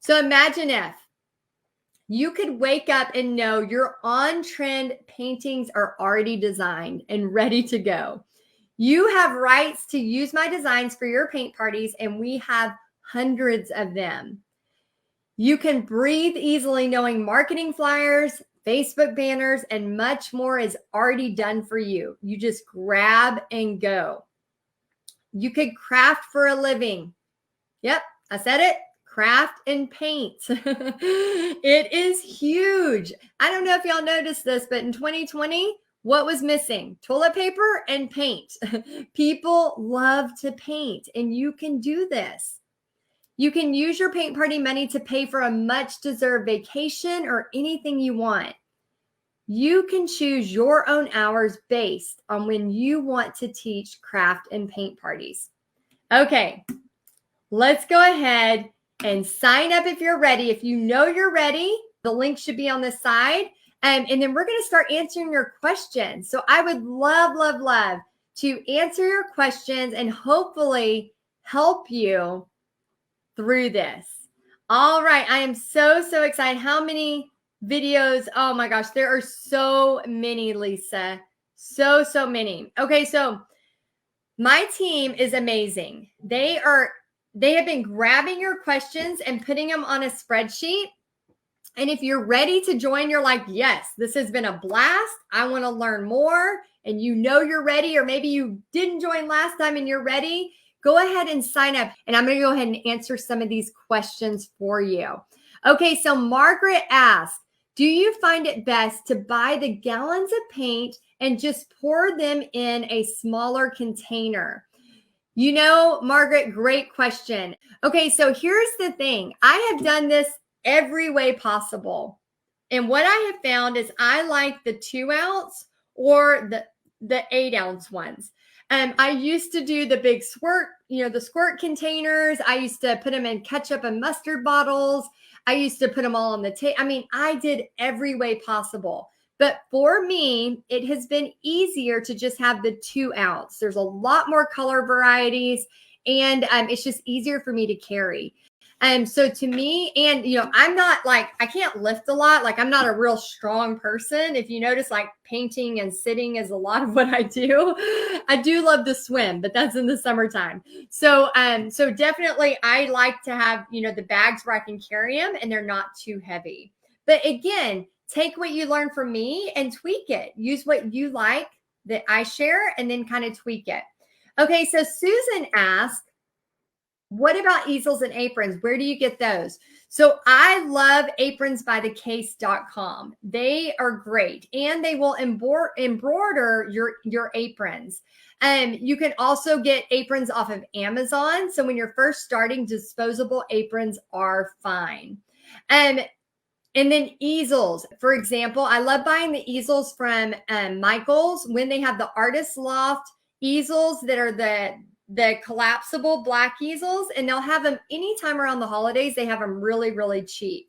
So imagine if you could wake up and know your on-trend paintings are already designed and ready to go. You have rights to use my designs for your paint parties, and we have hundreds of them. You can breathe easily knowing marketing flyers, Facebook banners, and much more is already done for you. You just grab and go. You could craft for a living. Yep, I said it. Craft and paint. It is huge. I don't know if y'all noticed this, but in 2020, what was missing? Toilet paper and paint. People love to paint, and you can do this. You can use your paint party money to pay for a much-deserved vacation or anything you want. You can choose your own hours based on when you want to teach craft and paint parties. Okay, let's go ahead and sign up if you're ready. If you know you're ready, the link should be on the side. And then we're going to start answering your questions. So I would love to answer your questions and hopefully help you through this. All right. I am so excited. How many videos? Oh my gosh, there are so many, Lisa. So many. Okay, so my team is amazing. They have been grabbing your questions and putting them on a spreadsheet. And if you're ready to join, you're like, yes, this has been a blast. I want to learn more. And you know you're ready, or maybe you didn't join last time and you're ready. Go ahead and sign up. And I'm going to go ahead and answer some of these questions for you. Okay, so Margaret asked, do you find it best to buy the gallons of paint and just pour them in a smaller container? You know, Margaret, great question. Okay, so here's the thing. I have done this every way possible. And what I have found is I like the 2 ounce or the 8 ounce ones. I used to do the big squirt, the squirt containers. I used to put them in ketchup and mustard bottles. I used to put them all on the table. I mean, I did every way possible. But for me, it has been easier to just have the 2 ounce. There's a lot more color varieties, and it's just easier for me to carry. So to me, and I'm not like, I can't lift a lot. Like, I'm not a real strong person. If you notice, like, painting and sitting is a lot of what I do. I do love to swim, but that's in the summertime. So definitely I like to have, the bags where I can carry them and they're not too heavy. But again, take what you learn from me and tweak it. Use what you like that I share and then kind of tweak it. Okay, so Susan asked, what about easels and aprons? Where do you get those? So I love apronsbythecase.com. They are great, and they will embroider your aprons. You can also get aprons off of Amazon. So when you're first starting, disposable aprons are fine. And then easels, for example, I love buying the easels from Michael's when they have the Artist Loft easels that are the collapsible black easels, and they'll have them anytime around the holidays. They have them really, really cheap.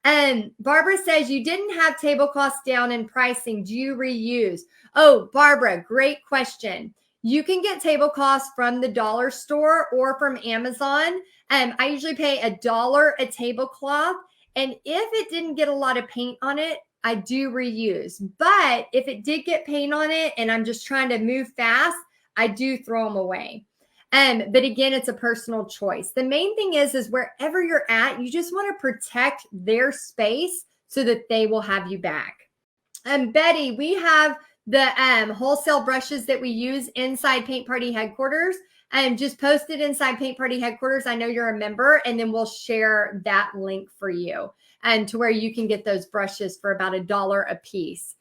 And Barbara says, you didn't have tablecloths down in pricing. Do you reuse? Oh, Barbara, great question. You can get tablecloths from the dollar store or from Amazon. I usually pay $1 a tablecloth. And if it didn't get a lot of paint on it, I do reuse. But if it did get paint on it and I'm just trying to move fast, I do throw them away. But again, it's a personal choice. The main thing is wherever you're at, you just want to protect their space so that they will have you back. Betty, we have the wholesale brushes that we use inside Paint Party headquarters. Just post it inside Paint Party headquarters. I know you're a member, and then we'll share that link for you and to where you can get those brushes for about $1 a piece.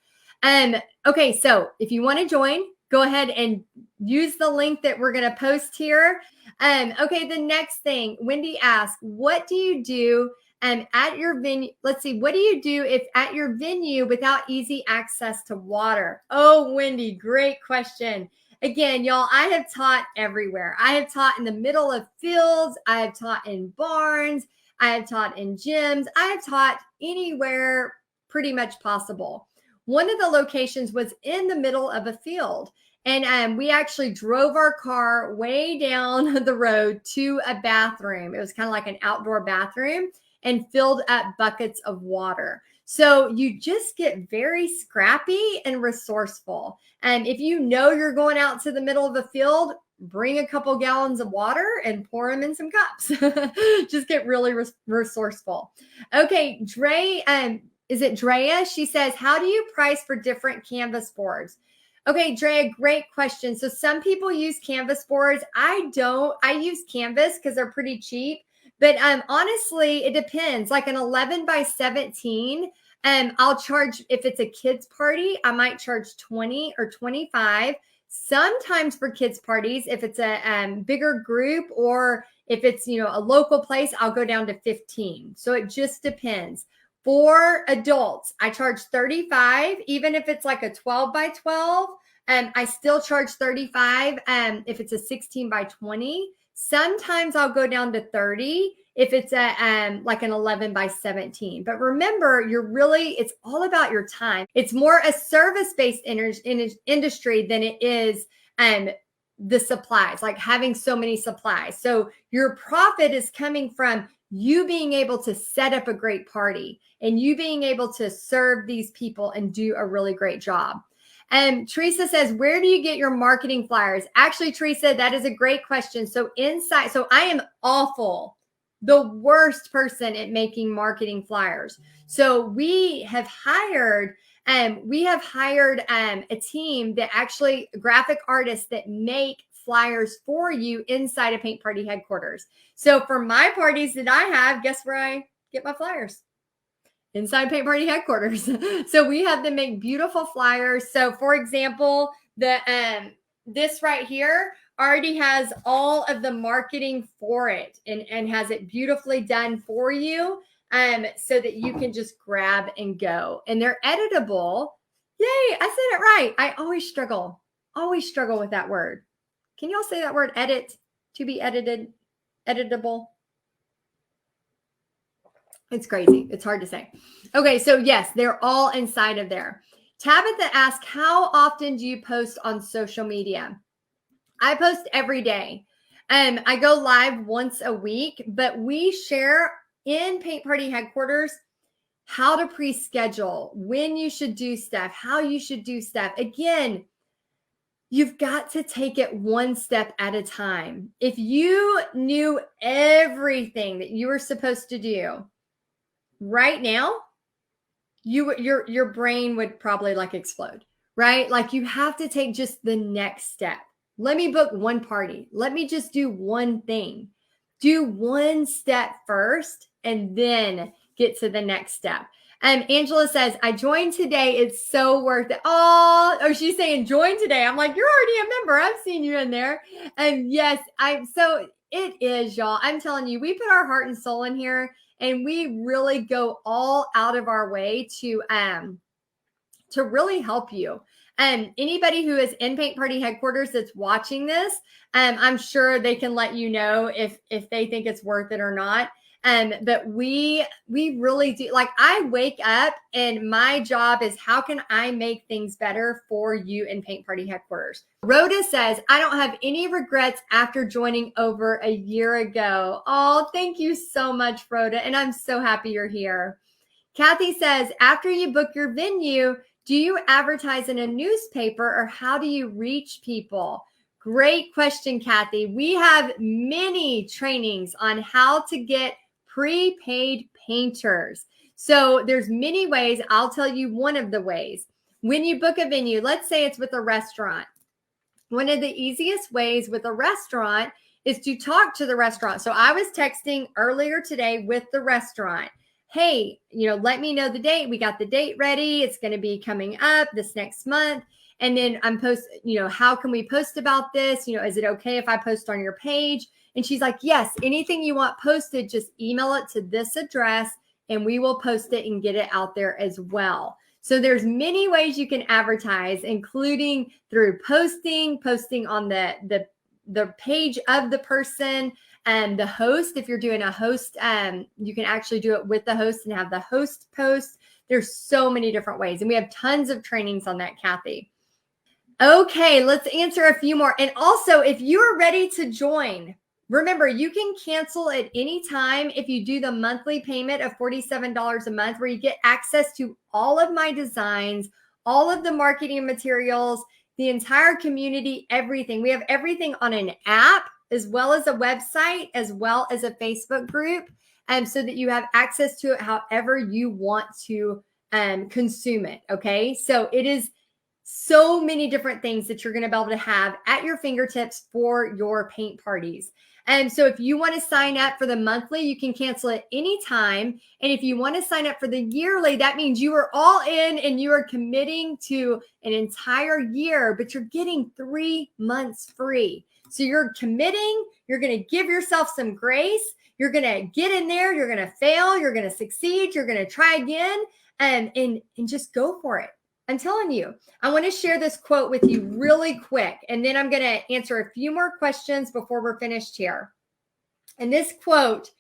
Okay, so if you want to join, go ahead and use the link that we're going to post here. Okay, the next thing, Wendy asked, what do you do at your venue? Let's see, what do you do if at your venue without easy access to water? Oh, Wendy, great question. Again, y'all, I have taught everywhere. I have taught in the middle of fields. I have taught in barns. I have taught in gyms. I have taught anywhere pretty much possible. One of the locations was in the middle of a field. And we actually drove our car way down the road to a bathroom. It was kind of like an outdoor bathroom, and filled up buckets of water. So you just get very scrappy and resourceful. And if you know you're going out to the middle of a field, bring a couple gallons of water and pour them in some cups. Just get really resourceful. Okay, Dre, is it Drea? She says, how do you price for different canvas boards? Okay, Drea, great question. So some people use canvas boards. I don't. I use canvas because they're pretty cheap. But honestly, it depends. Like an 11 by 17, I'll charge, if it's a kids party, I might charge 20 or 25. Sometimes for kids parties, if it's a bigger group or if it's, a local place, I'll go down to 15. So it just depends. For adults, I charge 35, even if it's like a 12 by 12. I still charge 35 if it's a 16 by 20. Sometimes I'll go down to 30 if it's like an 11 by 17. But remember, it's all about your time. It's more a service-based industry than it is the supplies, like having so many supplies. So your profit is coming from you being able to set up a great party and you being able to serve these people and do a really great job. And Teresa says, where do you get your marketing flyers? Actually, Teresa, that is a great question. So I am awful, the worst person at making marketing flyers. So we have hired a team that actually graphic artists that make flyers for you inside of Paint Party headquarters. So for my parties that I have, guess where I get my flyers? Inside Paint Party headquarters. So we have them make beautiful flyers. So for example, this right here already has all of the marketing for it and has it beautifully done for you so that you can just grab and go. And they're editable. Yay, I said it right. I always struggle with that word. Can y'all say that word, edit, to be edited, editable? It's crazy. It's hard to say. Okay, so yes, they're all inside of there. Tabitha asked, how often do you post on social media? I post every day. I go live once a week, but we share in Paint Party headquarters how to pre-schedule, when you should do stuff, how you should do stuff. Again, you've got to take it one step at a time. If you knew everything that you were supposed to do right now, your brain would probably like explode, right? Like you have to take just the next step. Let me book one party. Let me just do one thing. Do one step first and then get to the next step. Angela says, I joined today. It's so worth it. Oh, she's saying join today. I'm like, you're already a member. I've seen you in there. And yes, so it is, y'all. I'm telling you, we put our heart and soul in here and we really go all out of our way to really help you. Anybody who is in Paint Party headquarters that's watching this, I'm sure they can let you know if they think it's worth it or not. But we really do. Like, I wake up and my job is, how can I make things better for you in Paint Party headquarters? Rhoda says, I don't have any regrets after joining over a year ago. Oh, thank you so much, Rhoda. And I'm so happy you're here. Kathy says, after you book your venue, do you advertise in a newspaper or how do you reach people? Great question, Kathy. We have many trainings on how to get prepaid painters. So there's many ways. I'll tell you one of the ways. When you book a venue, let's say it's with a restaurant. One of the easiest ways with a restaurant is to talk to the restaurant. So I was texting earlier today with the restaurant. Hey, let me know the date. We got the date ready. It's going to be coming up this next month. And then I'm how can we post about this? Is it okay if I post on your page? And she's like, yes, anything you want posted, just email it to this address and we will post it and get it out there as well. So there's many ways you can advertise, including through posting on the page of the person and the host. If you're doing a host, you can actually do it with the host and have the host post. There's so many different ways. And we have tons of trainings on that, Kathy. Okay, let's answer a few more. And also, if you are ready to join, remember, you can cancel at any time if you do the monthly payment of $47 a month, where you get access to all of my designs, all of the marketing materials, the entire community, everything. We have everything on an app, as well as a website, as well as a Facebook group, so that you have access to it however you want to consume it. Okay, so it is so many different things that you're going to be able to have at your fingertips for your paint parties. And so if you want to sign up for the monthly, you can cancel at any time. And if you want to sign up for the yearly, that means you are all in and you are committing to an entire year, but you're getting 3 months free. So you're committing, you're going to give yourself some grace. You're going to get in there, you're going to fail, you're going to succeed, you're going to try again, and just go for it. I'm telling you, I want to share this quote with you really quick, and then I'm going to answer a few more questions before we're finished here. And this quote,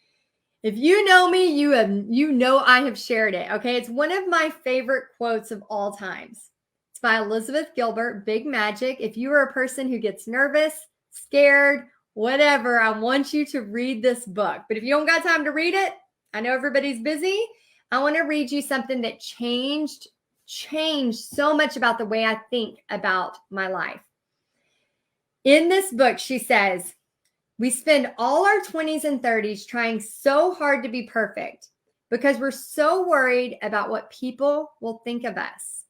if you know me, you know I have shared it. Okay, it's one of my favorite quotes of all times. It's by Elizabeth Gilbert, Big Magic. If you are a person who gets nervous, scared, whatever, I want you to read this book. But if you don't got time to read it, I know everybody's busy. I want to read you something that changed so much about the way I think about my life. In this book, she says, we spend all our 20s and 30s trying so hard to be perfect because we're so worried about what people will think of us.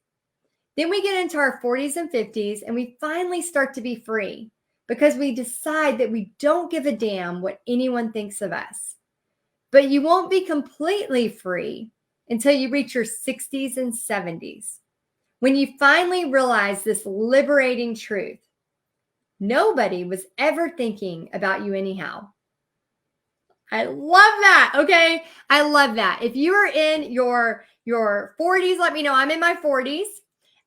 Then we get into our 40s and 50s and we finally start to be free because we decide that we don't give a damn what anyone thinks of us. But you won't be completely free until you reach your 60s and 70s, when you finally realize this liberating truth. Nobody was ever thinking about you anyhow. I love that. Okay. I love that. If you are in your 40s, let me know. I'm in my 40s.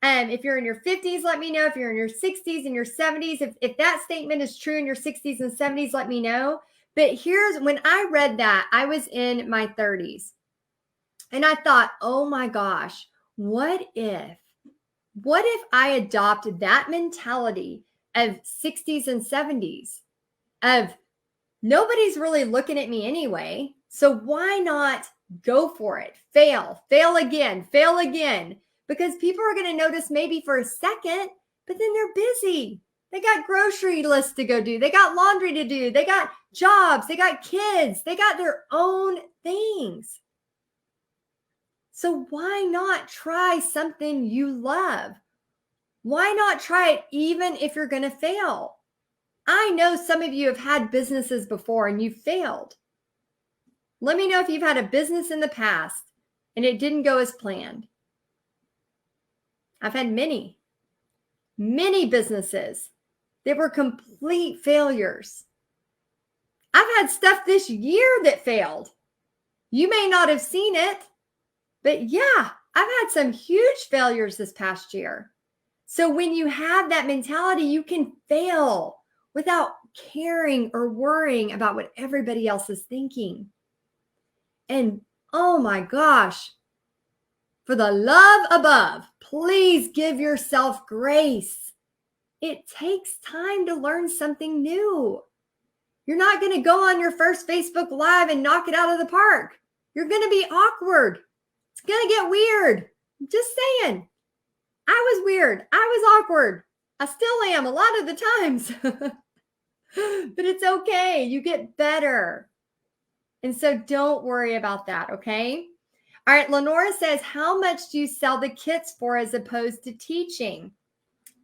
If you're in your 50s, let me know. If you're in your 60s and your 70s, if that statement is true in your 60s and 70s, let me know. But when I read that, I was in my 30s. And I thought, oh my gosh, what if I adopt that mentality of 60s and 70s of nobody's really looking at me anyway, so why not go for it? Fail again, because people are going to notice maybe for a second, but then they're busy. They got grocery lists to go do. They got laundry to do. They got jobs. They got kids. They got their own things. So why not try something you love? Why not try it even if you're going to fail? I know some of you have had businesses before and you failed. Let me know if you've had a business in the past and it didn't go as planned. I've had many businesses that were complete failures. I've had stuff this year that failed. You may not have seen it, but yeah, I've had some huge failures this past year. So when you have that mentality, you can fail without caring or worrying about what everybody else is thinking. And oh my gosh, for the love above, please give yourself grace. It takes time to learn something new. You're not going to go on your first Facebook Live and knock it out of the park. You're going to be awkward. It's going to get weird. I'm just saying. I was weird. I was awkward. I still am a lot of the times. But it's okay. You get better. And so don't worry about that, okay? All right, Lenora says, how much do you sell the kits for as opposed to teaching?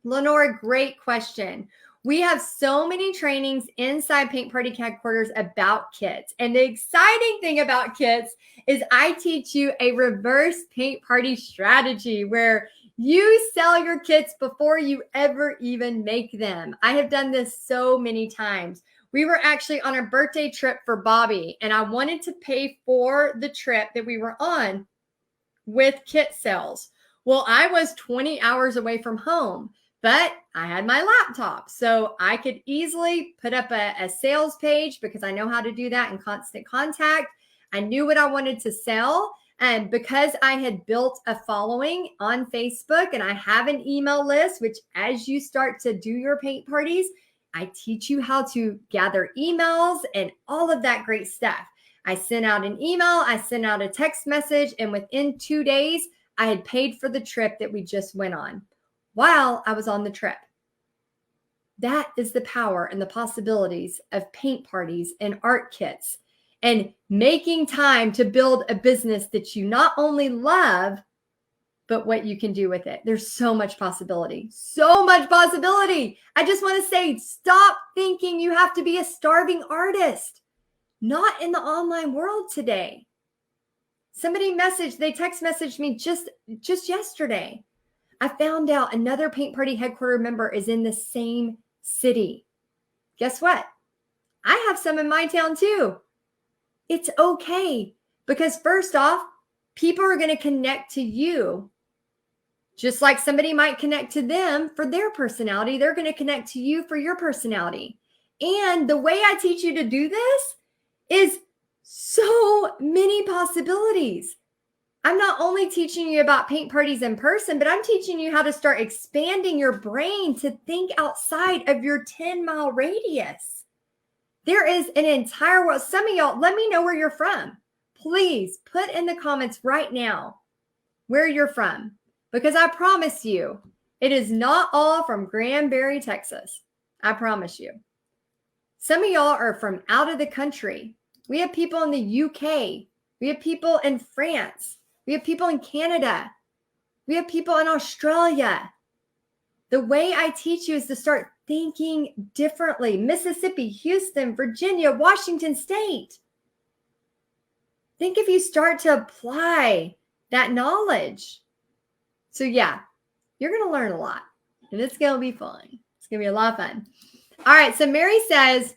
Lenora, great question. We have so many trainings inside Paint Party headquarters about kits. And the exciting thing about kits is I teach you a reverse paint party strategy where you sell your kits before you ever even make them. I have done this so many times. We were actually on a birthday trip for Bobby, and I wanted to pay for the trip that we were on with kit sales. Well, I was 20 hours away from home, but I had my laptop, so I could easily put up a sales page because I know how to do that in Constant Contact. I knew what I wanted to sell. And because I had built a following on Facebook and I have an email list, which as you start to do your paint parties, I teach you how to gather emails and all of that great stuff. I sent out an email, I sent out a text message, and within 2 days, I had paid for the trip that we just went on while I was on the trip. That is the power and the possibilities of paint parties and art kits and making time to build a business that you not only love, but what you can do with it. There's so much possibility, so much possibility. I just want to say, stop thinking you have to be a starving artist. Not in the online world today. They text messaged me just yesterday. I found out another Paint Party headquarter member is in the same city. Guess what? I have some in my town too. It's okay because first off, people are going to connect to you. Just like somebody might connect to them for their personality, they're going to connect to you for your personality. And the way I teach you to do this is so many possibilities. I'm not only teaching you about paint parties in person, but I'm teaching you how to start expanding your brain to think outside of your 10-mile radius. There is an entire world. Some of y'all, let me know where you're from. Please put in the comments right now where you're from. Because I promise you, it is not all from Granbury, Texas. I promise you. Some of y'all are from out of the country. We have people in the UK. We have people in France. We have people in Canada. We have people in Australia. The way I teach you is to start thinking differently. Mississippi, Houston, Virginia, Washington State. Think if you start to apply that knowledge. So yeah, you're going to learn a lot and it's going to be fun. It's going to be a lot of fun. All right. So Mary says,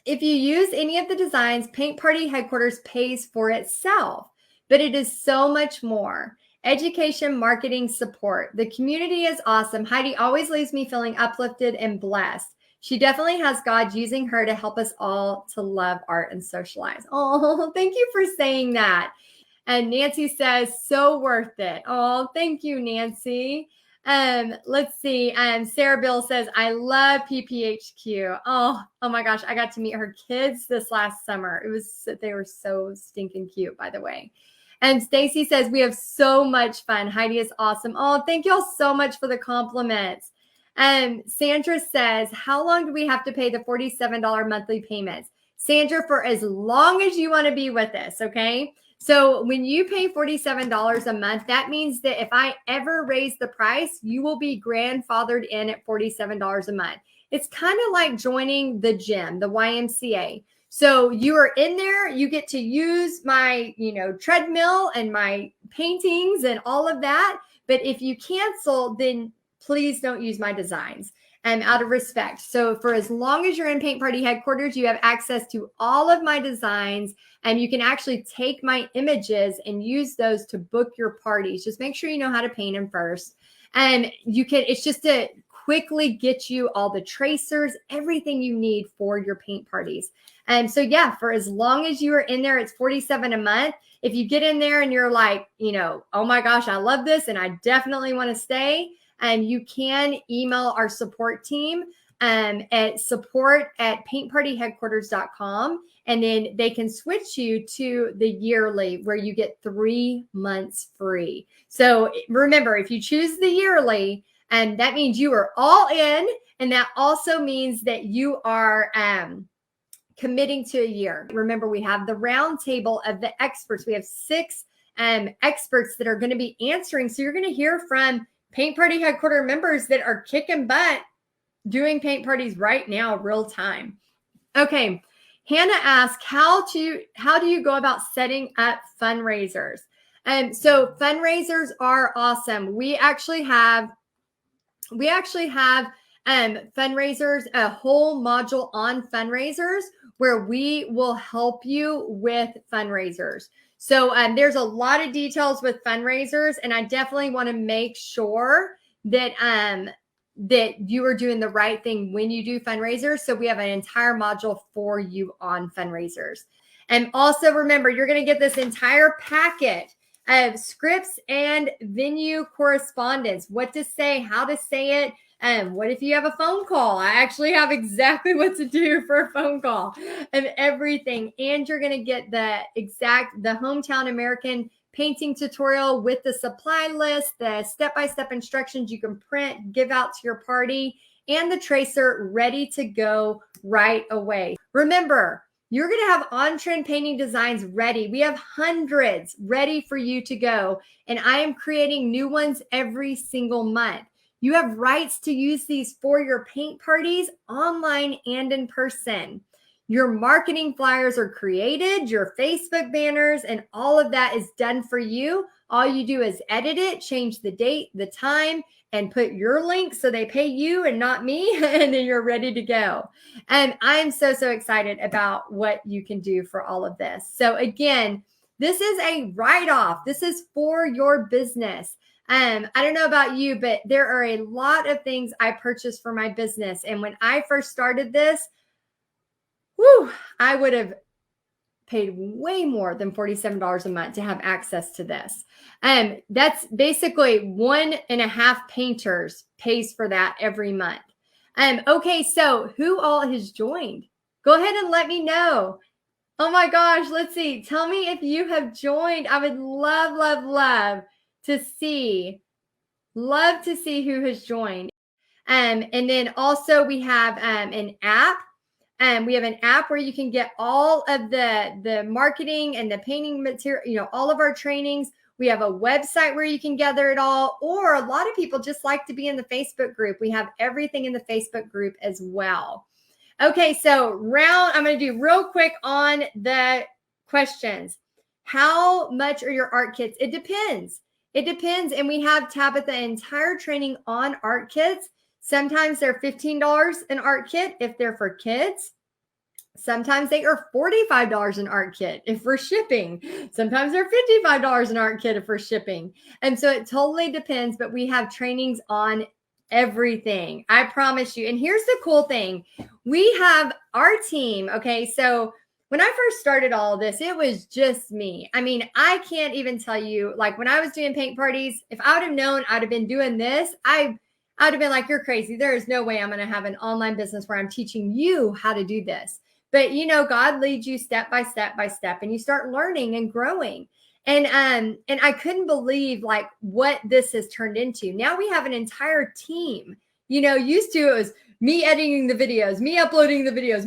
if you use any of the designs, Paint Party headquarters pays for itself, but it is so much more. Education, marketing, support. The community is awesome. Heidi always leaves me feeling uplifted and blessed. She definitely has God using her to help us all to love art and socialize. Oh, thank you for saying that. And Nancy says, so worth it. Oh, thank you, Nancy. Let's see. Sarah Bill says, I love PPHQ. Oh my gosh. I got to meet her kids this last summer. They were so stinking cute, by the way. And Stacy says, we have so much fun. Heidi is awesome. Oh, thank y'all so much for the compliments. Sandra says, how long do we have to pay the $47 monthly payments? Sandra, for as long as you want to be with us, okay? So when you pay $47 a month, that means that if I ever raise the price, you will be grandfathered in at $47 a month. It's kind of like joining the gym, the YMCA. So you are in there, you get to use my, treadmill and my paintings and all of that. But if you cancel, then please don't use my designs. Out of respect. So for as long as you're in Paint Party headquarters, you have access to all of my designs, and you can actually take my images and use those to book your parties. Just make sure you know how to paint them first. And it's just to quickly get you all the tracers, everything you need for your paint parties. And so, yeah, for as long as you are in there, it's $47 a month. If you get in there and you're like, oh my gosh, I love this and I definitely want to stay, you can email our support team at support@paintpartyheadquarters.com. And then they can switch you to the yearly where you get 3 months free. So remember, if you choose the yearly, and that means you are all in. And that also means that you are committing to a year. Remember, we have the round table of the experts. We have 6 experts that are going to be answering. So you're going to hear from Paint Party Headquarter members that are kicking butt doing paint parties right now, real time. Okay. Hannah asked, how do you go about setting up fundraisers? So fundraisers are awesome. We actually have fundraisers, a whole module on fundraisers where we will help you with fundraisers. So there's a lot of details with fundraisers, and I definitely want to make sure that that you are doing the right thing when you do fundraisers. So we have an entire module for you on fundraisers. And also remember, you're going to get this entire packet of scripts and venue correspondence, what to say, how to say it. What if you have a phone call? I actually have exactly what to do for a phone call and everything. And you're going to get the Hometown American painting tutorial with the supply list, the step-by-step instructions you can print, give out to your party, and the tracer ready to go right away. Remember, you're going to have on-trend painting designs ready. We have hundreds ready for you to go, and I am creating new ones every single month. You have rights to use these for your paint parties online and in person. Your marketing flyers are created, your Facebook banners, and all of that is done for you. All you do is edit it, change the date, the time, and put your link so they pay you and not me, and then you're ready to go. And I'm so excited about what you can do for all of this. So again, this is a write-off. This is for your business. I don't know about you, but there are a lot of things I purchased for my business. And when I first started this, I would have paid way more than $47 a month to have access to this. That's basically 1.5 painters pays for that every month. Okay, so who all has joined? Go ahead and let me know. Oh my gosh, let's see. Tell me if you have joined. I would love to see who has joined. And then also we have an app. We have an app where you can get all of the marketing and the painting material, all of our trainings. We have a website where you can gather it all, or a lot of people just like to be in the Facebook group. We have everything in the Facebook group as well. Okay, so I'm going to do real quick on the questions. How much are your art kits? It depends. And we have Tabitha entire training on art kits. Sometimes they're $15 an art kit if they're for kids. Sometimes they are $45 an art kit if we're shipping. Sometimes they're $55 an art kit if we're shipping. And so it totally depends, but we have trainings on everything. I promise you. And here's the cool thing. We have our team. Okay. So when I first started all of this, it was just me. I mean, I can't even tell you, like when I was doing paint parties, if I would have known I'd have been doing this, I'd have been like, you're crazy. There is no way I'm going to have an online business where I'm teaching you how to do this. But, God leads you step by step, and you start learning and growing. And I couldn't believe like what this has turned into. Now we have an entire team. Used to it was me editing the videos, me uploading the videos,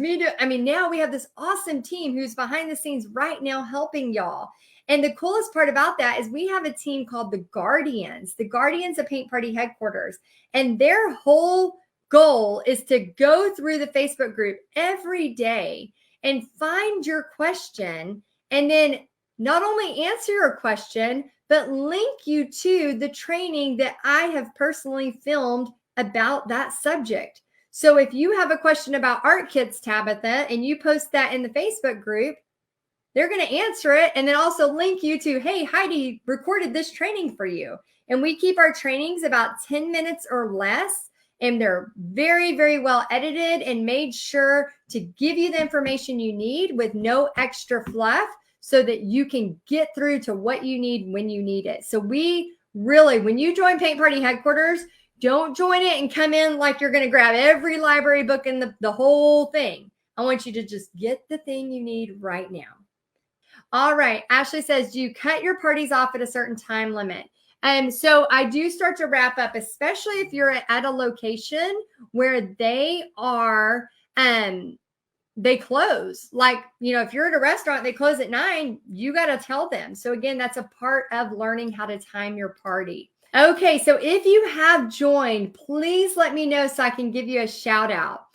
now we have this awesome team who's behind the scenes right now helping y'all. And the coolest part about that is we have a team called the Guardians of Paint Party Headquarters. And their whole goal is to go through the Facebook group every day and find your question, and then not only answer your question, but link you to the training that I have personally filmed about that subject. So if you have a question about art kits, Tabitha, and you post that in the Facebook group, they're going to answer it and then also link you to, hey, Heidi recorded this training for you. And we keep our trainings about 10 minutes or less. And they're very, very well edited and made sure to give you the information you need with no extra fluff so that you can get through to what you need when you need it. So we really, when you join Paint Party Headquarters, don't join it and come in like you're going to grab every library book in the whole thing. I want you to just get the thing you need right now. All right. Ashley says, do you cut your parties off at a certain time limit? And so I do start to wrap up, especially if you're at a location where they are, they close. Like, if you're at a restaurant, they close at 9, you got to tell them. So again, that's a part of learning how to time your party. Okay. So if you have joined, please let me know so I can give you a shout out.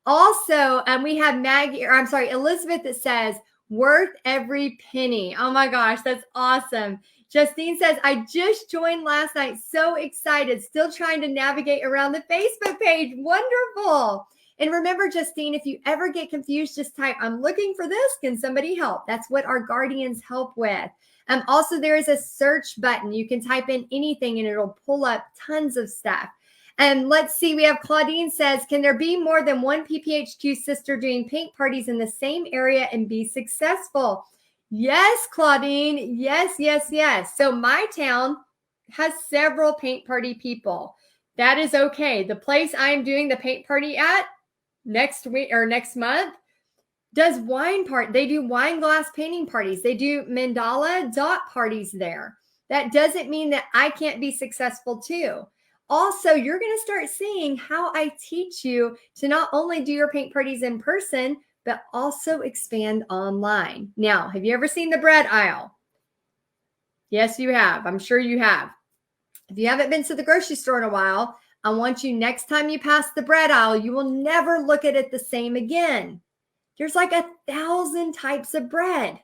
Also, we have Elizabeth that says, worth every penny. Oh my gosh, that's awesome. Justine says, I just joined last night. So excited. Still trying to navigate around the Facebook page. Wonderful. And remember, Justine, if you ever get confused, just type, I'm looking for this. Can somebody help? That's what our guardians help with. Also, there is a search button. You can type in anything and it'll pull up tons of stuff. And let's see, we have Claudine says, can there be more than one PPHQ sister doing paint parties in the same area and be successful? Yes, Claudine. Yes, yes, yes. So my town has several paint party people. That is okay. The place I'm doing the paint party at next week or next month does they do wine glass painting parties. They do mandala dot parties there. That doesn't mean that I can't be successful too. Also, you're going to start seeing how I teach you to not only do your paint parties in person, but also expand online. Now, have you ever seen the bread aisle? Yes, you have. I'm sure you have. If you haven't been to the grocery store in a while, I want you, next time you pass the bread aisle, you will never look at it the same again. There's like 1,000 types of bread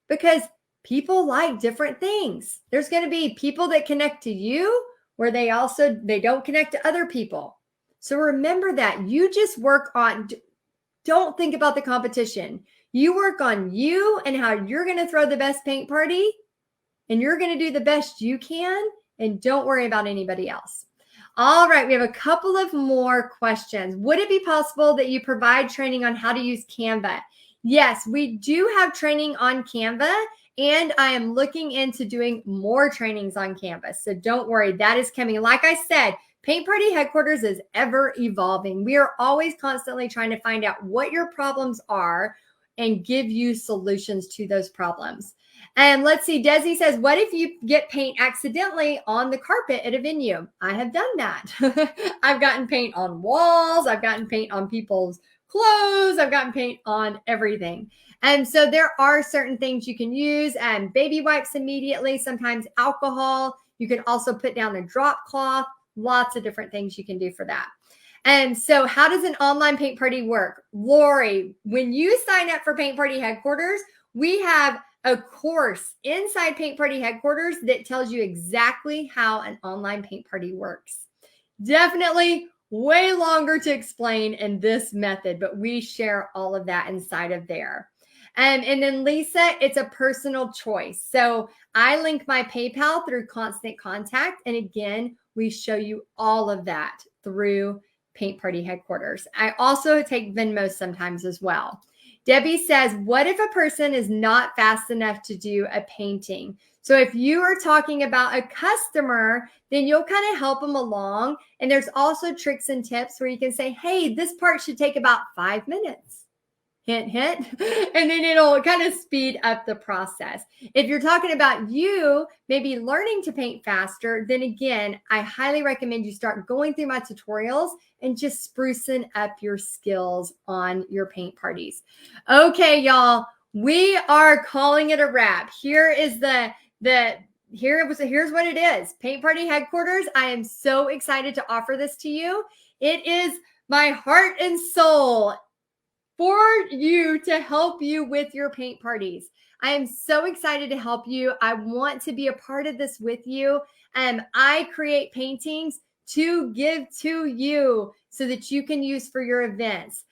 because people like different things. There's going to be people that connect to you where they don't connect to other people. So remember that you just work on, don't think about the competition. You work on you and how you're going to throw the best paint party and you're going to do the best you can and don't worry about anybody else. All right, we have a couple of more questions. Would it be possible that you provide training on how to use Canva? Yes, we do have training on Canva. And I am looking into doing more trainings on Canvas. So don't worry, that is coming. Like I said, Paint Party Headquarters is ever evolving. We are always constantly trying to find out what your problems are and give you solutions to those problems. And let's see, Desi says, what if you get paint accidentally on the carpet at a venue? I have done that. I've gotten paint on walls. I've gotten paint on people's clothes. I've gotten paint on everything. And so there are certain things you can use, and baby wipes immediately, sometimes alcohol. You can also put down a drop cloth, lots of different things you can do for that. And so how does an online paint party work? Lori, when you sign up for Paint Party Headquarters, we have a course inside Paint Party Headquarters that tells you exactly how an online paint party works. Definitely way longer to explain in this method, but we share all of that inside of there. And then Lisa, it's a personal choice. So I link my PayPal through Constant Contact. And again, we show you all of that through Paint Party Headquarters. I also take Venmo sometimes as well. Debbie says, what if a person is not fast enough to do a painting? So if you are talking about a customer, then you'll kind of help them along. And there's also tricks and tips where you can say, hey, this part should take about 5 minutes. Hint, hint. And then it'll kind of speed up the process. If you're talking about you maybe learning to paint faster, then again, I highly recommend you start going through my tutorials and just sprucing up your skills on your paint parties. Okay, y'all, we are calling it a wrap. Here's what it is. Paint Party Headquarters. I am so excited to offer this to you. It is my heart and soul for you to help you with your paint parties. I am so excited to help you. I want to be a part of this with you. I create paintings to give to you so that you can use for your events.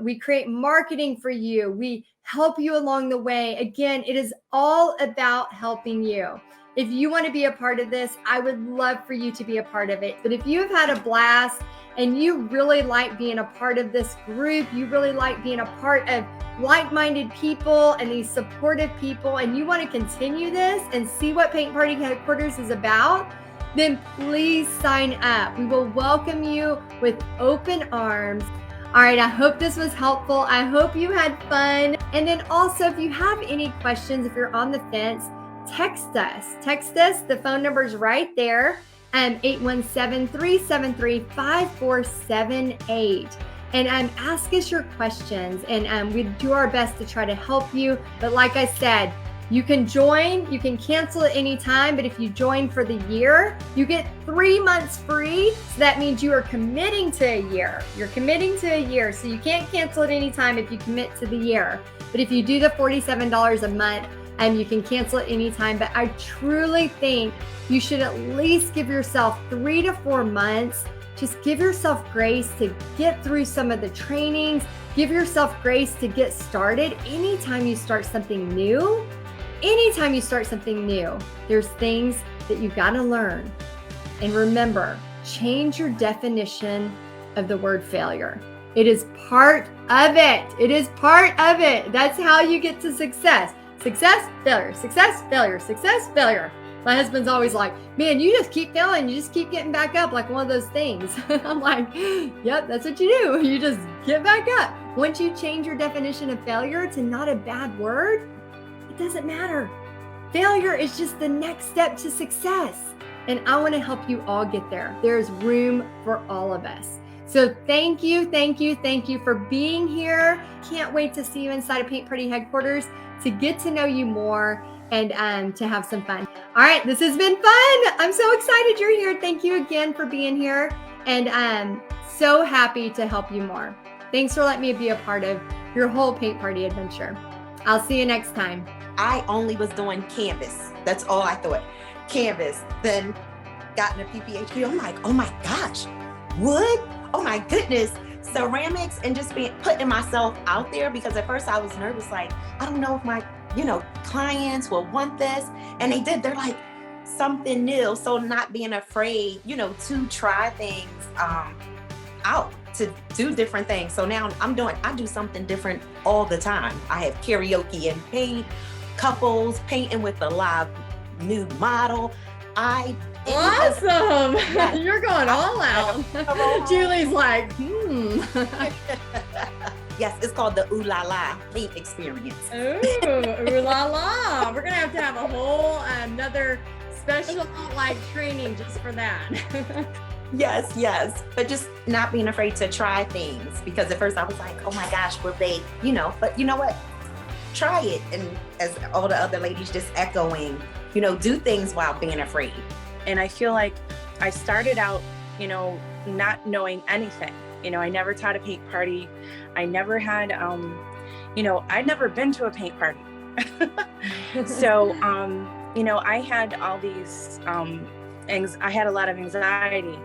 We create marketing for you. We help you along the way. Again, it is all about helping you. If you want to be a part of this, I would love for you to be a part of it. But if you have had a blast and you really like being a part of this group, you really like being a part of like-minded people and these supportive people, and you want to continue this and see what Paint Party Headquarters is about, then please sign up. We will welcome you with open arms. All right, I hope this was helpful. I hope you had fun. And then also, if you have any questions, if you're on the fence, text us. The phone number is right there, 817-373-5478. And ask us your questions, and we do our best to try to help you. But like I said, you can join, you can cancel at any time, but if you join for the year, you get 3 months free. So that means you are committing to a year. You're committing to a year, so you can't cancel at any time if you commit to the year. But if you do the $47 a month, you can cancel at any time. But I truly think you should at least give yourself 3 to 4 months. Just give yourself grace to get through some of the trainings. Give yourself grace to get started. Anytime you start something new, there's things that you got to learn. And remember, change your definition of the word failure. It is part of it. That's how you get to success. Success, failure, success, failure, success, failure. My husband's always like, man, you just keep failing. You just keep getting back up, like one of those things. I'm like, yep, that's what you do. You just get back up. Once you change your definition of failure to not a bad word, it doesn't matter. Failure is just the next step to success. And I want to help you all get there. There's room for all of us. So thank you for being here. Can't wait to see you inside of Paint Party Headquarters to get to know you more and to have some fun. All right, this has been fun. I'm so excited you're here. Thank you again for being here. And I'm so happy to help you more. Thanks for letting me be a part of your whole Paint Party adventure. I'll see you next time. I only was doing canvas. That's all I thought. Canvas. Then got in a PPHP. I'm like, oh my gosh, wood? Oh my goodness. Ceramics, and just putting myself out there, because at first I was nervous, like, I don't know if my clients will want this, and they did. They're like, something new. So not being afraid, to try things out, to do different things. So now I do something different all the time. I have karaoke and paint, couples, painting with a live nude model. Awesome. Yes. You're going all out. Julie's like, Yes, it's called the Ooh La La Paint Experience. Ooh La La. We're going to have a whole another special training just for that. Yes. But just not being afraid to try things, because at first I was like, oh my gosh, will they, but you know what? Try it. And as all the other ladies just echoing, do things while being afraid. And I feel like I started out, not knowing anything. I never taught a paint party. I never had, I'd never been to a paint party. So, I had all these, I had a lot of anxiety.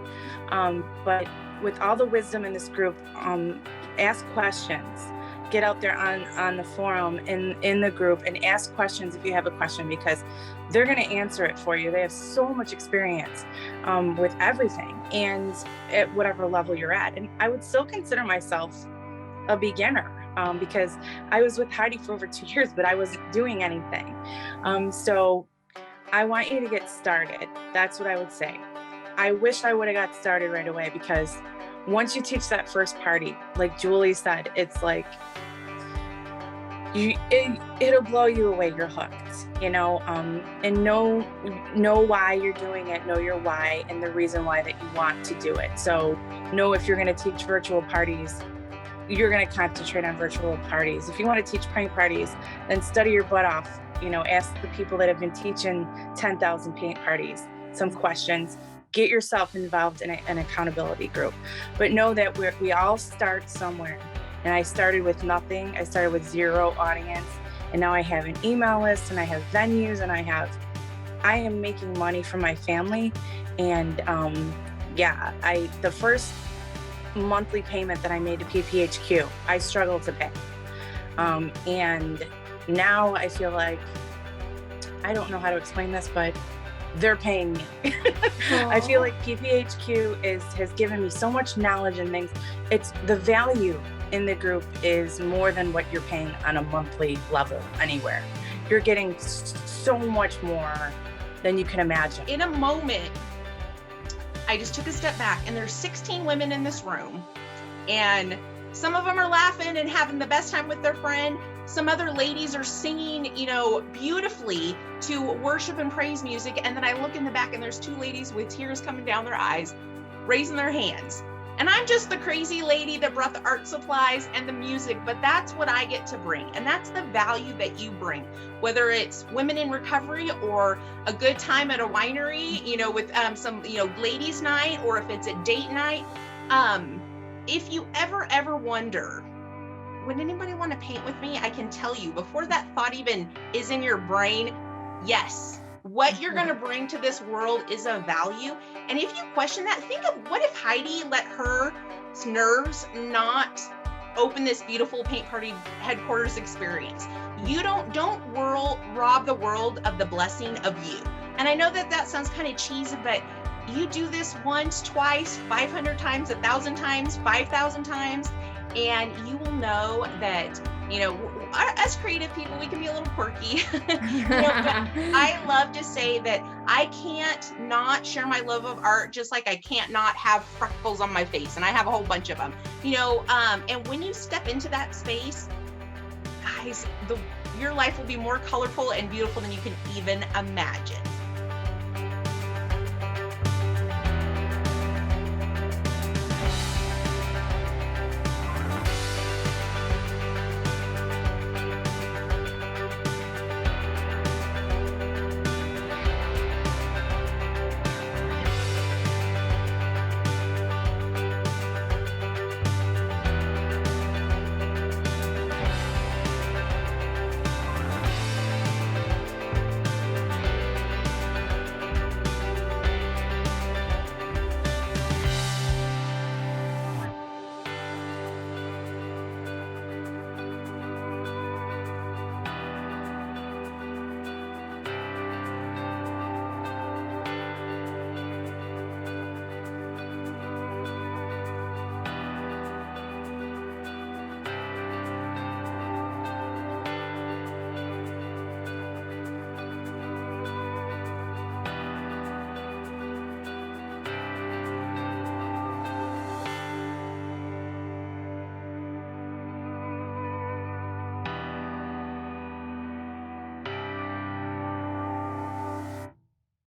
But with all the wisdom in this group, ask questions. Get out there on the forum in the group and ask questions if you have a question, because they're going to answer it for you. They have so much experience with everything, and at whatever level you're at. And I would still consider myself a beginner because I was with Heidi for over 2 years, but I wasn't doing anything. So I want you to get started. That's what I would say. I wish I would have got started right away, because once you teach that first party, like Julie said, it's like it'll blow you away. You're hooked, and know why you're doing it, know your why and the reason why that you want to do it. So know if you're going to teach virtual parties, you're going to concentrate on virtual parties. If you want to teach paint parties, then study your butt off. Ask the people that have been teaching 10,000 paint parties some questions. Get yourself involved in an accountability group. But know that we all start somewhere. And I started with nothing. I started with 0 audience. And now I have an email list, and I have venues, and I am making money for my family. And the first monthly payment that I made to PPHQ, I struggled to pay. And now I feel like, I don't know how to explain this, but they're paying me. I feel like PPHQ has given me so much knowledge and things. It's the value in the group is more than what you're paying on a monthly level anywhere. You're getting so much more than you can imagine. In a moment, I just took a step back, and there's 16 women in this room, and some of them are laughing and having the best time with their friend. Some other ladies are singing, you know, beautifully to worship and praise music. And then I look in the back, and there's 2 ladies with tears coming down their eyes, raising their hands. And I'm just the crazy lady that brought the art supplies and the music, but that's what I get to bring. And that's the value that you bring, whether it's women in recovery or a good time at a winery, you know, with some, you know, ladies' night, or if it's a date night. If you ever wonder, would anybody want to paint with me? I can tell you, before that thought even is in your brain, yes. What you're going to bring to this world is of value. And if you question that, think of, what if Heidi let her nerves not open this beautiful paint party headquarters experience? You don't rob the world of the blessing of you. And I know that sounds kind of cheesy, but you do this once, twice, 500 times, 1,000 times, 5,000 times, and you will know that, you know, us creative people, we can be a little quirky. You know, but I love to say that I can't not share my love of art, just like I can't not have freckles on my face, and I have a whole bunch of them. You know, and when you step into that space, guys, your life will be more colorful and beautiful than you can even imagine.